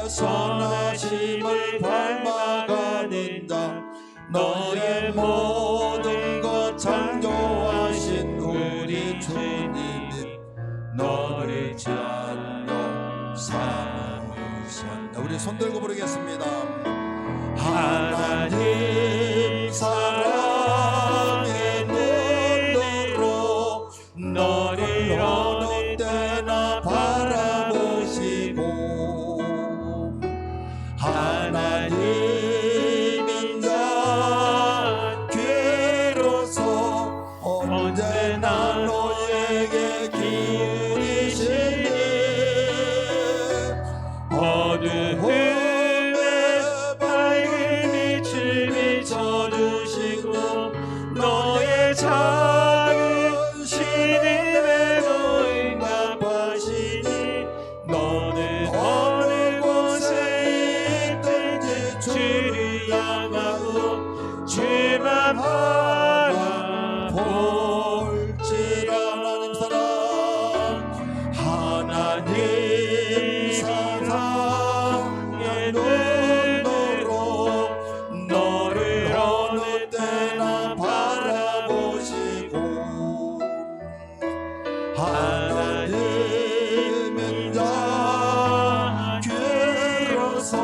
선하심을 닮아가는 자, 손들고 부르겠습니다. 하나님 사랑의 눈으로 너를 어느 때나 바라보시고 하나님인 자 귀로서 언제나 너에게 기울이시니 어두움에 밝은 빛을 비춰주시고 너의 작은 신임에도 응답하시니 너는 어느 곳에 있든지 주를 향하고 주만 바라볼지라. 하나님 사랑의 눈으로 너를 어느 때나 바라보시고 하나님은 자 귀로서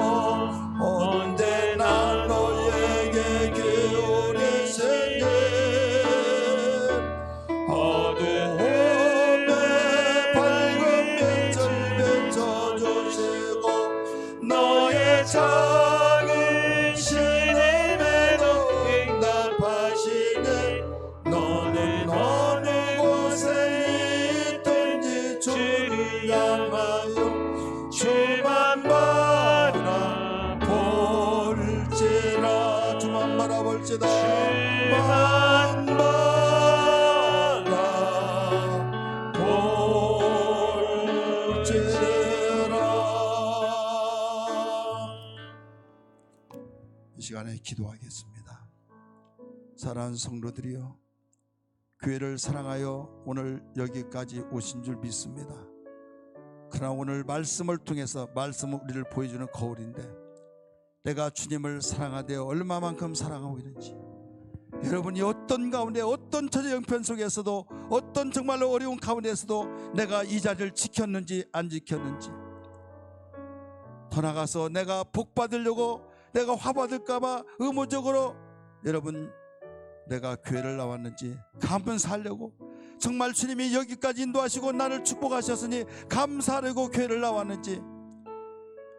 언제나 너에게 기울이시니 어두움에 밝은 빛을 비춰주시고 너의 작은 신임에도 응답하시니 너는 어느 곳에 있든지 주를 향하여 주만 바라볼지라. 주만 바라볼지다. 주만 바라볼지라. 이 시간에 기도하겠습니다. 사랑하는 성도들이여, 교회를 사랑하여 오늘 여기까지 오신 줄 믿습니다. 그러나 오늘 말씀을 통해서 말씀은 우리를 보여주는 거울인데 내가 주님을 사랑하되 얼마만큼 사랑하고 있는지, 여러분이 어떤 가운데 어떤 처지 형편 속에서도 어떤 정말로 어려운 가운데서도 내가 이 자리를 지켰는지 안 지켰는지, 더 나가서 내가 복 받으려고 내가 화 받을까봐 의무적으로 여러분 내가 교회를 나왔는지, 감사하려고 정말 주님이 여기까지 인도하시고 나를 축복하셨으니 감사하려고 교회를 나왔는지,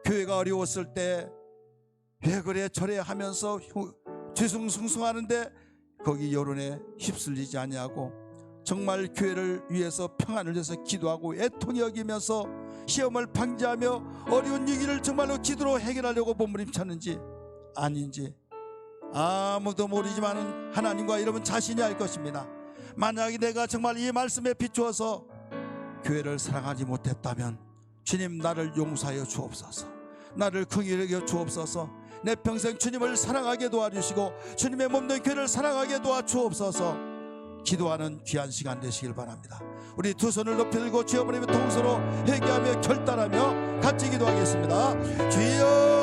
교회가 어려웠을 때 왜 그래 저래 하면서 죄송숭숭하는데 거기 여론에 휩쓸리지 아니하고 정말 교회를 위해서 평안을 위해서 기도하고 애통히 여기면서 시험을 방지하며 어려운 위기를 정말로 기도로 해결하려고 몸부림쳤는지 아닌지 아무도 모르지만 하나님과 여러분 자신이 알 것입니다. 만약에 내가 정말 이 말씀에 비추어서 교회를 사랑하지 못했다면 주님 나를 용서하여 주옵소서, 나를 긍휼히 여겨 주옵소서, 내 평생 주님을 사랑하게 도와주시고 주님의 몸된 교회를 사랑하게 도와주옵소서. 기도하는 귀한 시간 되시길 바랍니다. 우리 두 손을 높이 들고 주여 부르며 통서로 회개하며 결단하며 같이 기도하겠습니다. 주여